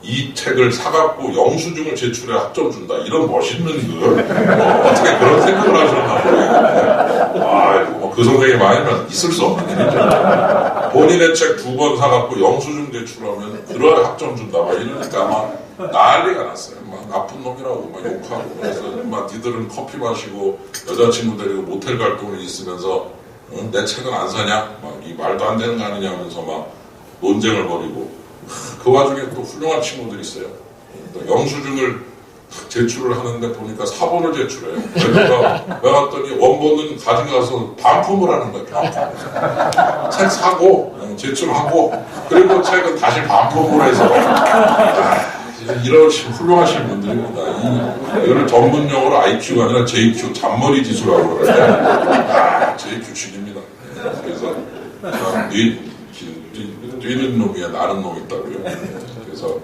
A: 이 책을 사갖고 영수증을 제출해 학점 준다. 이런 멋있는 걸 어떻게 그런 생각을 하셨나 모르겠는데 그 선생님 아니면 있을 수 없는 일이죠. 본인의 책 2권 사갖고 영수증 제출하면 그런 학점 준다. 막 이러니까 막 난리가 났어요. 막 나쁜 놈이라고 막 욕하고 그래서 막 니들은 커피 마시고 여자친구 데리고 모텔 갈 돈이 있으면서 내 책은 안 사냐? 막 이 말도 안 되는 거 아니냐 하면서 막 논쟁을 벌이고 그 와중에 또 훌륭한 친구들이 있어요. 영수증을 제출을 하는데 보니까 사본을 제출해요. 그래서 내가 봤더니 원본은 가져가서 반품을 하는 거예요. 반품. 책 사고 제출하고 그리고 책은 다시 반품을 해서 이런 훌륭하신 분들입니다. 이거를 전문용어로 IQ가 아니라 JQ, 잔머리 지수라고 그러는데 JQ 진입니다. 그래서 뛰는 놈이야 나는 놈 있다고요. 그래서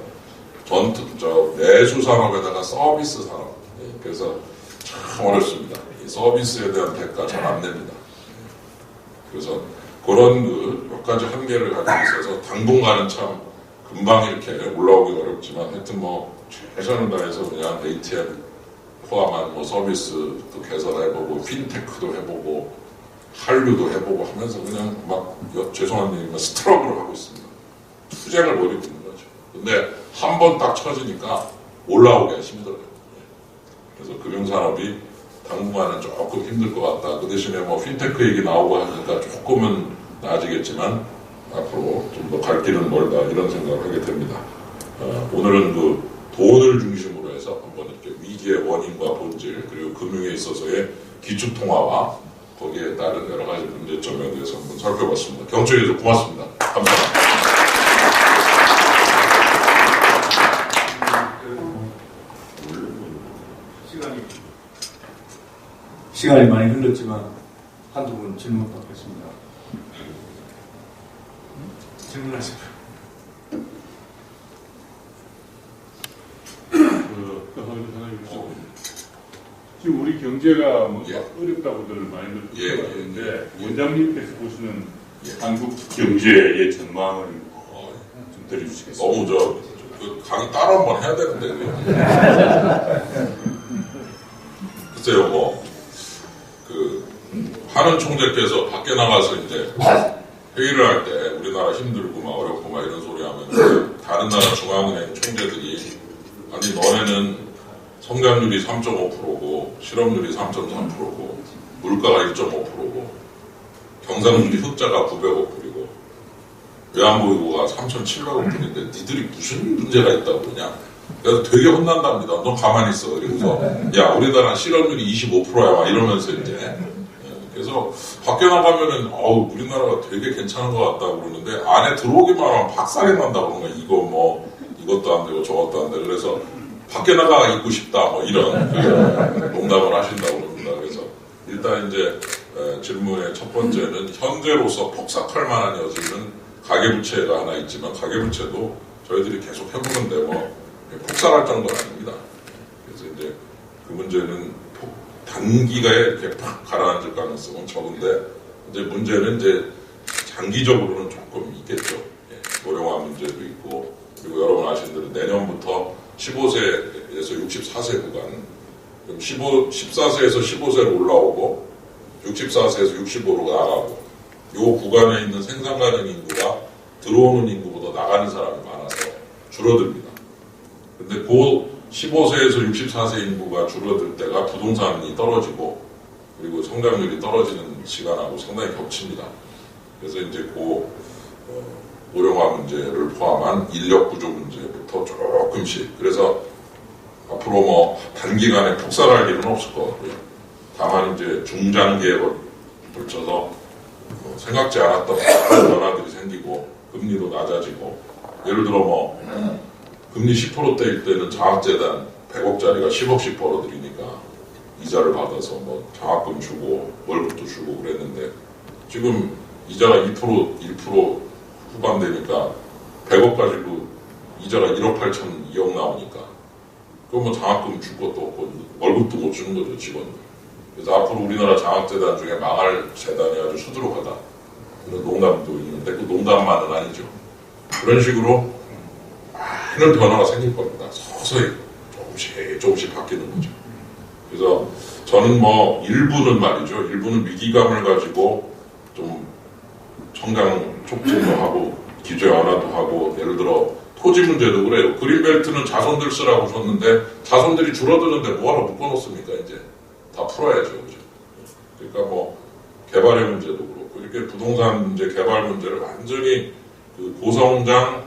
A: 내수 산업에다가 서비스 산업. 그래서 참 어렵습니다. 이 서비스에 대한 대가 잘 안 냅니다. 그래서 그런 몇 가지 한계를 가지고 있어서 당분간은 참 금방 이렇게 올라오기 어렵지만 하여튼 뭐 최선을 다해서 그냥 ATM 포함한 뭐 서비스도 개선해보고 핀테크도 해보고 한류도 해보고 하면서 그냥 막 죄송한 얘기지만 스트럭을 하고 있습니다. 투쟁을 벌이고 있는 거죠. 근데 한 번 딱 쳐지니까 올라오기가 힘들어요. 그래서 금융산업이 당분간은 조금 힘들 것 같다. 그 대신에 뭐 핀테크 얘기 나오고 하니까 조금은 나아지겠지만 앞으로 좀 더 갈 길은 멀다 이런 생각을 하게 됩니다. 오늘은 그 돈을 중심으로 해서 한번 이렇게 위기의 원인과 본질 그리고 금융에 있어서의 기축통화와 거기에 따른 여러 가지 문제점에 대해서 한번 살펴봤습니다. 경청해 주셔서 고맙습니다. 감사합니다.
B: 시간이 많이 흘렀지만 한두 분 질문 받겠습니다. 질문하세요.
C: 지금 우리 경제가 뭐
A: 예.
C: 어렵다고들 많이들
A: 예,
C: 하는데 원장님께서 보시는 한국 경제의 전망을 좀 들려주시겠습니까?
A: 너무 그 강의 따로 한번 해야 되는데 글쎄요 그 하는 총재께서 밖에 나가서 이제 회의를 할 때 우리나라 힘들고 막 어렵고 막 이런 소리 하면 다른 나라 중앙은행 총재들이 아니 너네는 성장률이 3.5%고 실업률이 3.3%고 물가가 1.5%고 경상률이 흑자가 900억 불이고 외환보유고가 3,700억 불인데 니들이 무슨 문제가 있다고 그러냐. 그래서 되게 혼난답니다. 너 가만히 있어. 그래서 야 우리나라 실업률이 25%야 막 이러면서 이제 그래서 밖에 나가면은 우리나라가 되게 괜찮은 것 같다고 그러는데 안에 들어오기만 하면 박살이 난다고 그러는 거야. 이거 뭐 이것도 안 되고 저것도 안 되고 그래서 밖에 나가 있고 싶다 뭐 이런 농담을 하신다고 그럽니다. 그래서 일단 이제 질문의 첫 번째는 현재로서 폭삭할 만한 여지는 가계부채가 하나 있지만 가계부채도 저희들이 계속 해보는데 뭐 폭삭할 정도는 아닙니다. 그래서 이제 그 문제는 단기가에 이렇게 팍 가라앉을 가능성은 적은데 이제 문제는 이제 장기적으로는 조금 있겠죠. 고령화 문제도 있고 그리고 여러분 아시는 대로 내년부터 15세에서 64세 구간 14세에서 15세로 올라오고 64세에서 65로 나가고 이 구간에 있는 생산 가능 인구가 들어오는 인구보다 나가는 사람이 많아서 줄어듭니다. 근데 그 15세에서 64세 인구가 줄어들 때가 부동산이 떨어지고 그리고 성장률이 떨어지는 시간하고 상당히 겹칩니다. 그래서 이제 고령화 문제를 포함한 인력 구조 문제부터 조금씩 그래서 앞으로 뭐 단기간에 폭삭할 일은 없을 것 같고요. 다만 이제 중장기에 걸쳐서 생각지 않았던 변화들이 생기고 금리도 낮아지고 예를 들어 뭐 금리 10%대일 때는 장학재단 100억짜리가 10억씩 벌어들이니까 이자를 받아서 뭐 장학금 주고 월급도 주고 그랬는데 지금 이자가 2% 1% 후반 되니까 100억 가지고 이자가 1억 8천 2억 나오니까 그럼 뭐 장학금 줄 것도 없고 월급도 못 주는 거죠 직원들. 그래서 앞으로 우리나라 장학재단 중에 망할 재단이 아주 수두룩하다 그런 농담도 있는데 그 농담만은 아니죠. 그런 식으로 많은 변화가 생길 겁니다. 서서히 조금씩 바뀌는 거죠. 그래서 저는 뭐 일부는 말이죠. 일부는 위기감을 가지고 좀 성장 촉진도 하고 기저 완화도 하고 예를 들어 토지 문제도 그래요. 그린벨트는 자손들 쓰라고 줬는데 자손들이 줄어드는데 뭐하러 묶어놓습니까 이제 다 풀어야죠. 그죠? 그러니까 뭐 개발의 문제도 그렇고 이렇게 부동산 문제 개발 문제를 완전히 그 고성장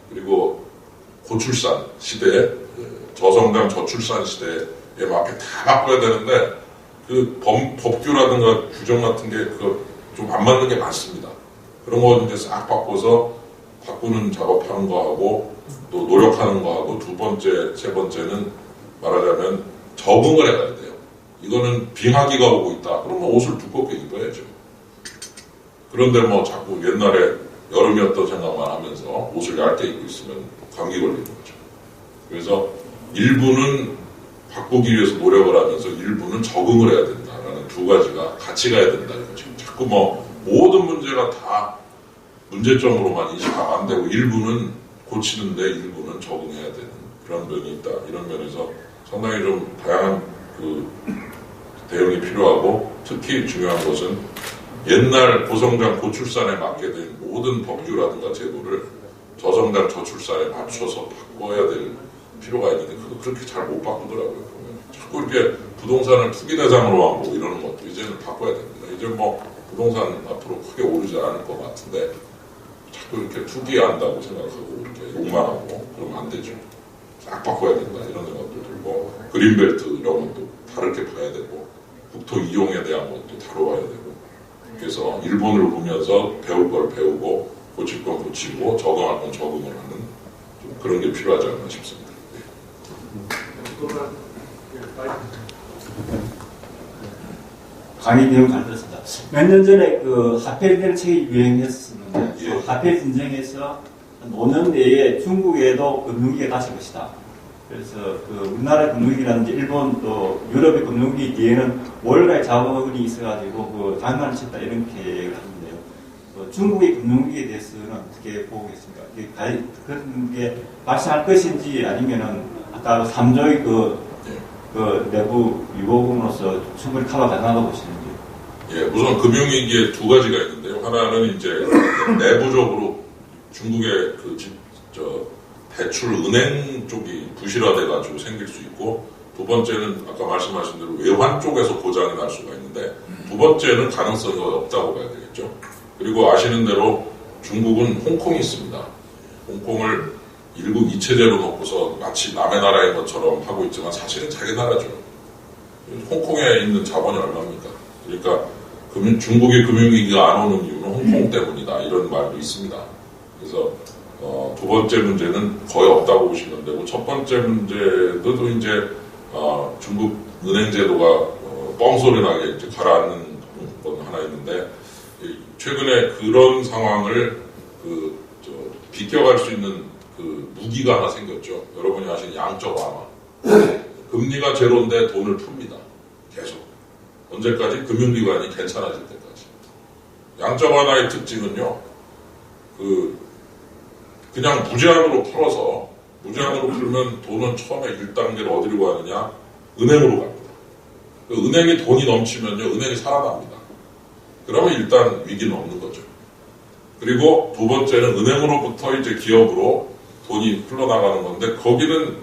A: 그리고 고출산 시대에 저성장 저출산 시대에 맞게 다 바꿔야 되는데 그 법규라든가 규정 같은 게 좀 안 맞는 게 많습니다. 그런 거 이제 싹 바꿔서 바꾸는 작업하는 거 하고 또 노력하는 거 하고 두 번째, 세 번째는 말하자면 적응을 해가야 돼요. 이거는 빙하기가 오고 있다. 그러면 옷을 두껍게 입어야죠. 그런데 뭐 자꾸 옛날에 여름이었던 생각만 하면서 옷을 얇게 입고 있으면 감기 걸리는 거죠. 그래서 일부는 바꾸기 위해서 노력을 하면서 일부는 적응을 해야 된다라는 두 가지가 같이 가야 된다 이거죠. 자꾸 뭐 모든 문제가 다 문제점으로만 인식하면 안 되고 일부는 고치는데 일부는 적응해야 되는 그런 면이 있다. 이런 면에서 상당히 좀 다양한 그 대응이 필요하고 특히 중요한 것은 옛날 고성장 고출산에 맞게 된 모든 법규라든가 제도를 저성장 저출산에 맞춰서 바꿔야 될 필요가 있는데 그렇게 잘 못 바꾸더라고요. 보면. 자꾸 이렇게 부동산을 투기 대상으로 하고 이러는 것도 이제는 바꿔야 됩니다. 이제 뭐 부동산 앞으로 크게 오르지 않을 것 같은데 자꾸 이렇게 투기한다고 생각하고 이렇게 욕만 하고 그러면 안 되죠. 싹 바꿔야 된다 이런 생각도 들고 그린벨트 이런 것도 다르게 봐야 되고 국토 이용에 대한 것도 다뤄봐야 되고 그래서 일본을 보면서 배울 걸 배우고 고칠 건 고치고 적응할 건 적응을 하는 좀 그런 게 필요하지 않나 싶습니다.
D: 강의 내용 잘 들었습니다. 몇 년 전에 그 화폐 책이 유행했었는데
A: 예.
D: 그 화폐 전쟁에서 한 5년 내에 중국에도 금융위기가 닥칠 것이다. 그래서 그 우리나라 금융위기라든지 일본 또 유럽의 금융위기 뒤에는 월가의 자본이 있어가지고 그 장난을 쳤다 이런 계획을 하는데요. 중국의 금융위기에 대해서는 어떻게 보고 계십니까? 그런 게 발생할 것인지 아니면은 아까 3조의 그 내부 유보금으로서 충분히 커버 가능하다고 보시는지.
A: 예, 우선 금융위기에 두 가지가 있는데요. 하나는 이제 내부적으로 중국의 대출 은행 쪽이 부실화돼가지고 생길 수 있고, 두 번째는 아까 말씀하신 대로 외환 쪽에서 고장이 날 수가 있는데, 두 번째는 가능성이 없다고 봐야 되겠죠. 그리고 아시는 대로 중국은 홍콩이 있습니다. 홍콩을 일국 이체제로 놓고서 마치 남의 나라인 것처럼 하고 있지만 사실은 자기 나라죠. 홍콩에 있는 자본이 얼마입니까? 그러니까 중국의 금융위기가 안 오는 이유는 홍콩 때문이다 이런 말도 있습니다. 그래서 두 번째 문제는 거의 없다고 보시면 되고, 첫 번째 문제도 이제 중국 은행 제도가 뻥소리 나게 이제 가라앉는 건 하나 있는데, 최근에 그런 상황을 비껴갈 수 있는 무기가 하나 생겼죠. 여러분이 아시는 양적 완화. 금리가 제로인데 돈을 풉니다. 계속. 언제까지? 금융기관이 괜찮아질 때까지. 양적 완화의 특징은요, 그냥 무제한으로 풀어서, 무제한으로 풀면 돈은 처음에 1단계로 어디로 가느냐? 은행으로 갑니다. 은행이 돈이 넘치면요, 은행이 살아납니다. 그러면 일단 위기는 없는 거죠. 그리고 두 번째는 은행으로부터 이제 기업으로 돈이 흘러나가는 건데, 거기는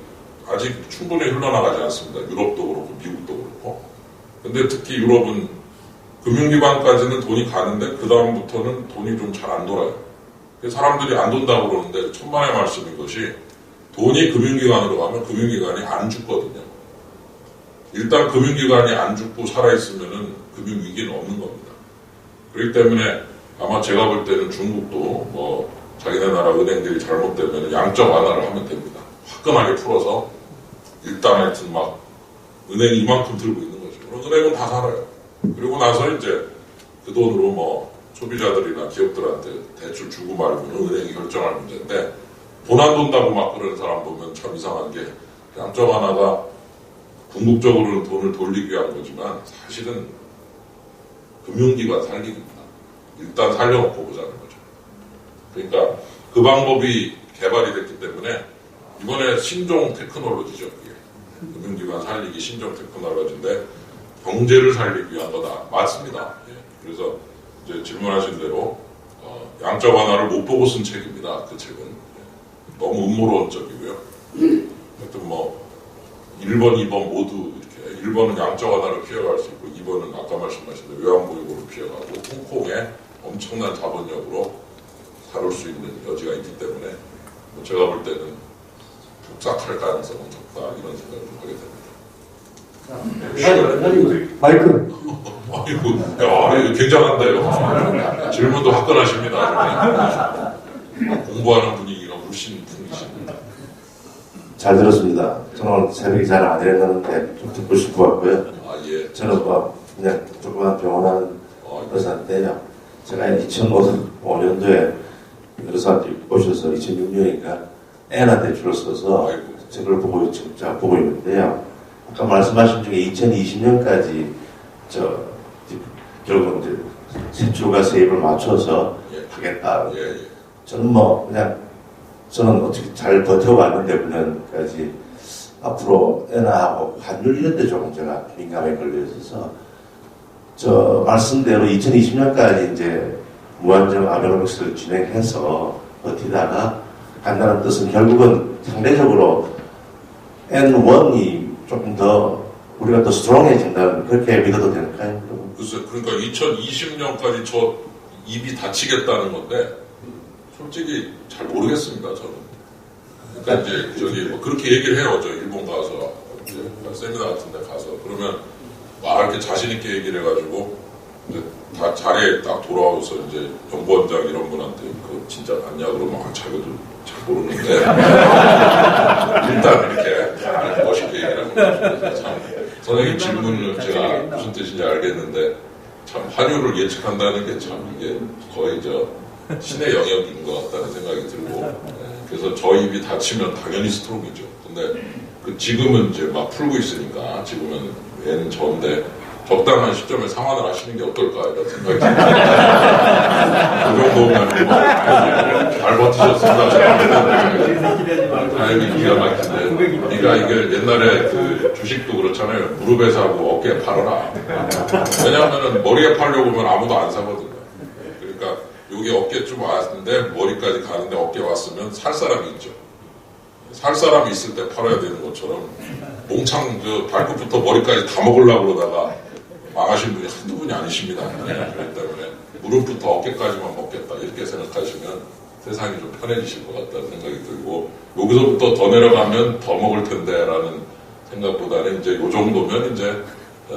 A: 아직 충분히 흘러나가지 않습니다. 유럽도 그렇고 미국도 그렇고. 근데 특히 유럽은 금융기관까지는 돈이 가는데 그 다음부터는 돈이 좀 잘 안 돌아요. 사람들이 안 돈다고 그러는데 천만의 말씀인 것이, 돈이 금융기관으로 가면 금융기관이 안 죽거든요. 일단 금융기관이 안 죽고 살아있으면은 금융위기는 없는 겁니다. 그렇기 때문에 아마 제가 볼 때는 중국도 자기네 나라 은행들이 잘못되면 양적 완화를 하면 됩니다. 화끈하게 풀어서 일단 하여튼 막 은행이 이만큼 들고 있는 거죠. 그럼 은행은 다 살아요. 그리고 나서 이제 그 돈으로 소비자들이나 기업들한테 대출 주고 말고는 은행이 결정할 문제인데, 돈 안 돈다고 막 그러는 사람 보면 참 이상한 게, 양적 완화가 궁극적으로는 돈을 돌리기 위한 거지만 사실은 금융기관 살리기입니다. 일단 살려놓고 보자는 거죠. 그러니까 그 방법이 개발이 됐기 때문에 이번에 신종 테크놀로지죠. 이게. 금융기관 살리기 신종 테크놀로지인데 경제를 살리기 위한 거다. 맞습니다. 예. 그래서 이제 질문하신 대로 양적 완화를 못 보고 쓴 책입니다. 그 책은. 예. 너무 음모론적이고요. 하여튼 1번, 2번 모두 이렇게, 1번은 양적 완화를 피해갈 수 있고 2번은 아까 말씀하신 대로 외환보유고를 피해가고 홍콩에 엄청난 자본력으로 다룰 수 있는 여지가 있기 때문에 제가 볼 때는 복삭할 가능성은 적다 이런 생각을 하게 됩니다.
B: 마이크.
A: 아이고, 야, 이거 굉장한데요. 질문도 화끈하십니다. 공부하는 분위기가 물씬 풍기십니다.
E: 잘 들었습니다. 저는 새벽이 잘 안 일어나는데 좀 듣고 싶어 갖고요.
A: 아, 예.
E: 저는 그냥 조그만 병원하는 의사인데요. 제가 2005년도에 의사한테 오셔서 2006년이니까 애한테 줄을 써서 저걸 보고 있는데요. 아까 말씀하신 중에 2020년까지 결국은 이제 세출과 세입을 맞춰서
A: 예.
E: 하겠다.
A: 예, 예.
E: 저는 뭐 그냥 저는 어떻게 잘 버텨왔는데 9년까지 앞으로 엔화하고 환율 이런 데 조금 제가 민감에 걸려 있어서 저 말씀대로 2020년까지 이제 무한정 아베노믹스를 진행해서 버티다가 간다는 뜻은 결국은 상대적으로 N1이 조금 더 우리가 더 스트롱해진다는 그렇게 믿어도 될까요?
A: 글쎄, 그러니까 2020년까지 저 입이 닫히겠다는 건데 솔직히 잘 모르겠습니다, 저는. 그러니까 이제 저기 뭐 그렇게 얘기를 해요. 저 일본 가서 이제 세미나 같은 데 가서 그러면 막 이렇게 자신 있게 얘기를 해가지고 이제 다 자리에 딱 돌아와서 이제 연구원장 이런 분한테 그 진짜 맞냐 그러면 자기도 잘 모르는데 일단 이렇게 멋있게 얘기를 하고 참 선생님 질문을 제가 무슨 뜻인지 알겠는데 참 환율을 예측한다는 게 참 이게 거의 저 신의 영역인 것 같다는 생각이 들고 그래서 저 입이 닫히면 당연히 스트롱이죠. 근데 그 지금은 이제 막 풀고 있으니까 지금은 얘는 저인데 적당한 시점에 상환을 하시는 게 어떨까 이런 생각이 듭니다. 그 정도면 잘 버티셨습니다. 다행히 기가 막힌데 네가 이게 옛날에 그 주식도 그렇잖아요. 무릎에 사고 어깨에 팔아라. 왜냐하면 머리에 팔려고 하면 아무도 안 사거든요. 그러니까 여기 어깨쯤 왔는데 머리까지 가는데 어깨 왔으면 살 사람이 있죠. 살 사람이 있을 때 팔아야 되는 것처럼 몽창 저 발끝부터 머리까지 다 먹으려고 그러다가 망하신 분이 한두 분이 아니십니다. 그렇기 때문에 무릎부터 어깨까지만 먹겠다 이렇게 생각하시면 세상이 좀 편해지실 것 같다는 생각이 들고 여기서부터 더 내려가면 더 먹을 텐데 라는 생각보다는 이제 요 정도면 이제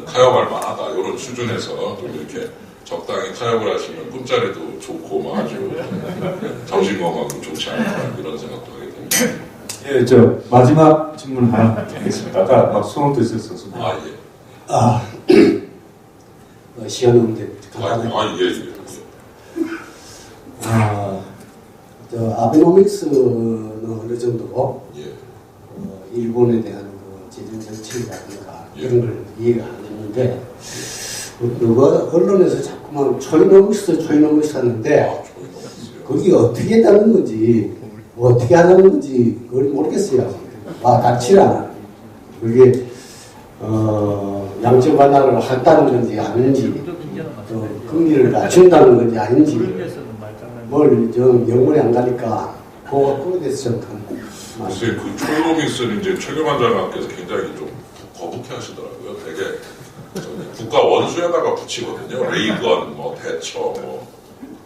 A: 타협할 만하다 이런 수준에서 좀 이렇게 적당히 타협을 하시면 꿈자리도 좋고 뭐 아주 정신건강도 좋지 않을까 이런 생각도 하게 됩니다.
B: 예, 저 마지막 질문 하나 드리겠습니다. 아까 막 손을 드셨어서.
A: 아 예.
F: 시간 없는데
A: 예.
F: 아베노믹스는 어느 정도
A: 예.
F: 일본에 대한 그 재정 정책이라든가
A: 예.
F: 이런 걸 이해가 안 했는데 누가 언론에서 자꾸만 초이노믹스 하는데 그게 어떻게 다른 건지 어떻게 하는 건지 그걸 모르겠어요. 가치랑 그게 양적 완화를 한다는 건지 아닌지 또 금리를 낮춘다는 건지 아닌지 뭘 영문에 안 가니까 그거가 끊어져서
A: 글쎄 그 초이노믹스는 이제 최경환 장관께서 굉장히 좀 거북해 하시더라고요. 되게 국가 원수에다가 붙이거든요. 레이건, 뭐 대처, 뭐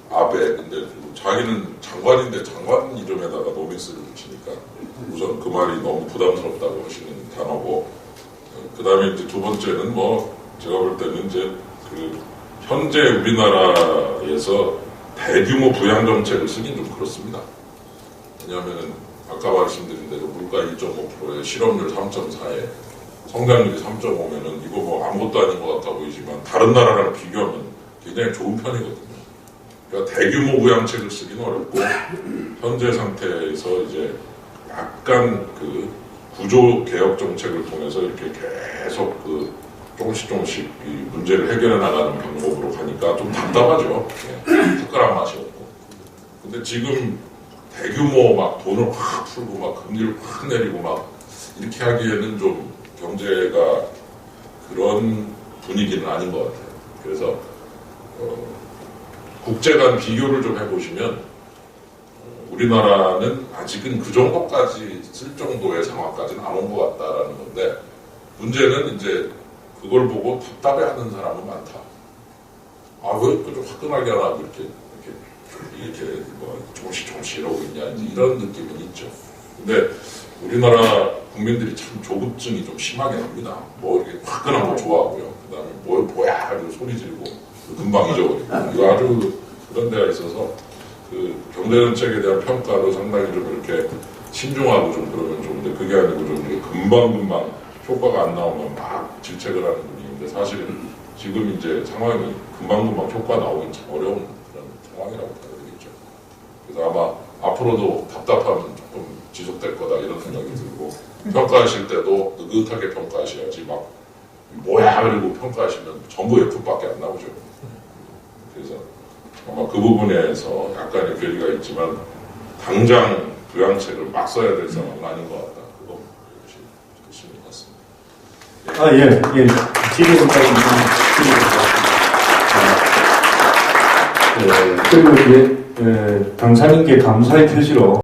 A: 아베. 근데 자기는 장관인데 장관 이름에다가 노믹스를 붙이니까 우선 그 말이 너무 부담스럽다고 하시는 단어고 그 다음에 이제 두 번째는 뭐 제가 볼 때는 이제 그 현재 우리나라에서 대규모 부양 정책을 쓰긴 좀 그렇습니다. 왜냐하면은 아까 말씀드린 대로 물가 1.5%에 실업률 3.4에 성장률이 3.5면은 이거 뭐 아무것도 아닌 것 같아 보이지만 다른 나라랑 비교하면 굉장히 좋은 편이거든요. 그러니까 대규모 부양책을 쓰기는 어렵고 현재 상태에서 이제 약간 그 구조 개혁 정책을 통해서 이렇게 계속 그 조금씩 이 문제를 해결해 나가는 방법으로 가니까 좀 답답하죠. 특별한 맛이 없고. 근데 지금 대규모 막 돈을 확 풀고 막 금리를 확 내리고 막 이렇게 하기에는 좀 경제가 그런 분위기는 아닌 것 같아요. 그래서 국제 간 비교를 좀 해보시면 우리나라는 아직은 그 정도까지 쓸 정도의 상황까지는 안 온 것 같다라는 건데 문제는 이제 그걸 보고 답답해하는 사람은 많다. 아, 왜 좀 화끈하게 하나 이렇게 뭐 조금씩 이러고 있냐 이런 느낌은 있죠. 근데 우리나라 국민들이 참 조급증이 좀 심하게 납니다. 뭐 이렇게 화끈한 거 좋아하고요. 그 다음에 뭐야 하고 소리 지르고 금방 잊어버리고 이거 아주 그런 데가 있어서 그 경제정책에 대한 평가도 상당히 좀 이렇게 신중하고 좀 그러면 좋은데 그게 아니고 좀 이렇게 금방금방 효과가 안 나오면 막 질책을 하는 분위기인데 사실은 지금 이제 상황이 금방금방 효과 나오긴 참 어려운 그런 상황이라고 봐야 되겠죠. 그래서 아마 앞으로도 답답함은 조금 지속될 거다 이런 생각이 들고 평가하실 때도 느긋하게 평가하셔야지 막 뭐야 그리고 평가하시면 전부 F밖에 안 나오죠. 그래서 아마 그 부분에서 약간의 괴리가 있지만 당장 교양책을 막 써야 될 상황은 아닌 것 같다. 그거 보시는 것 같습니다.
B: 아, 예, 예. 질의응답은 그리고 이제, 강사님께 감사의 표시로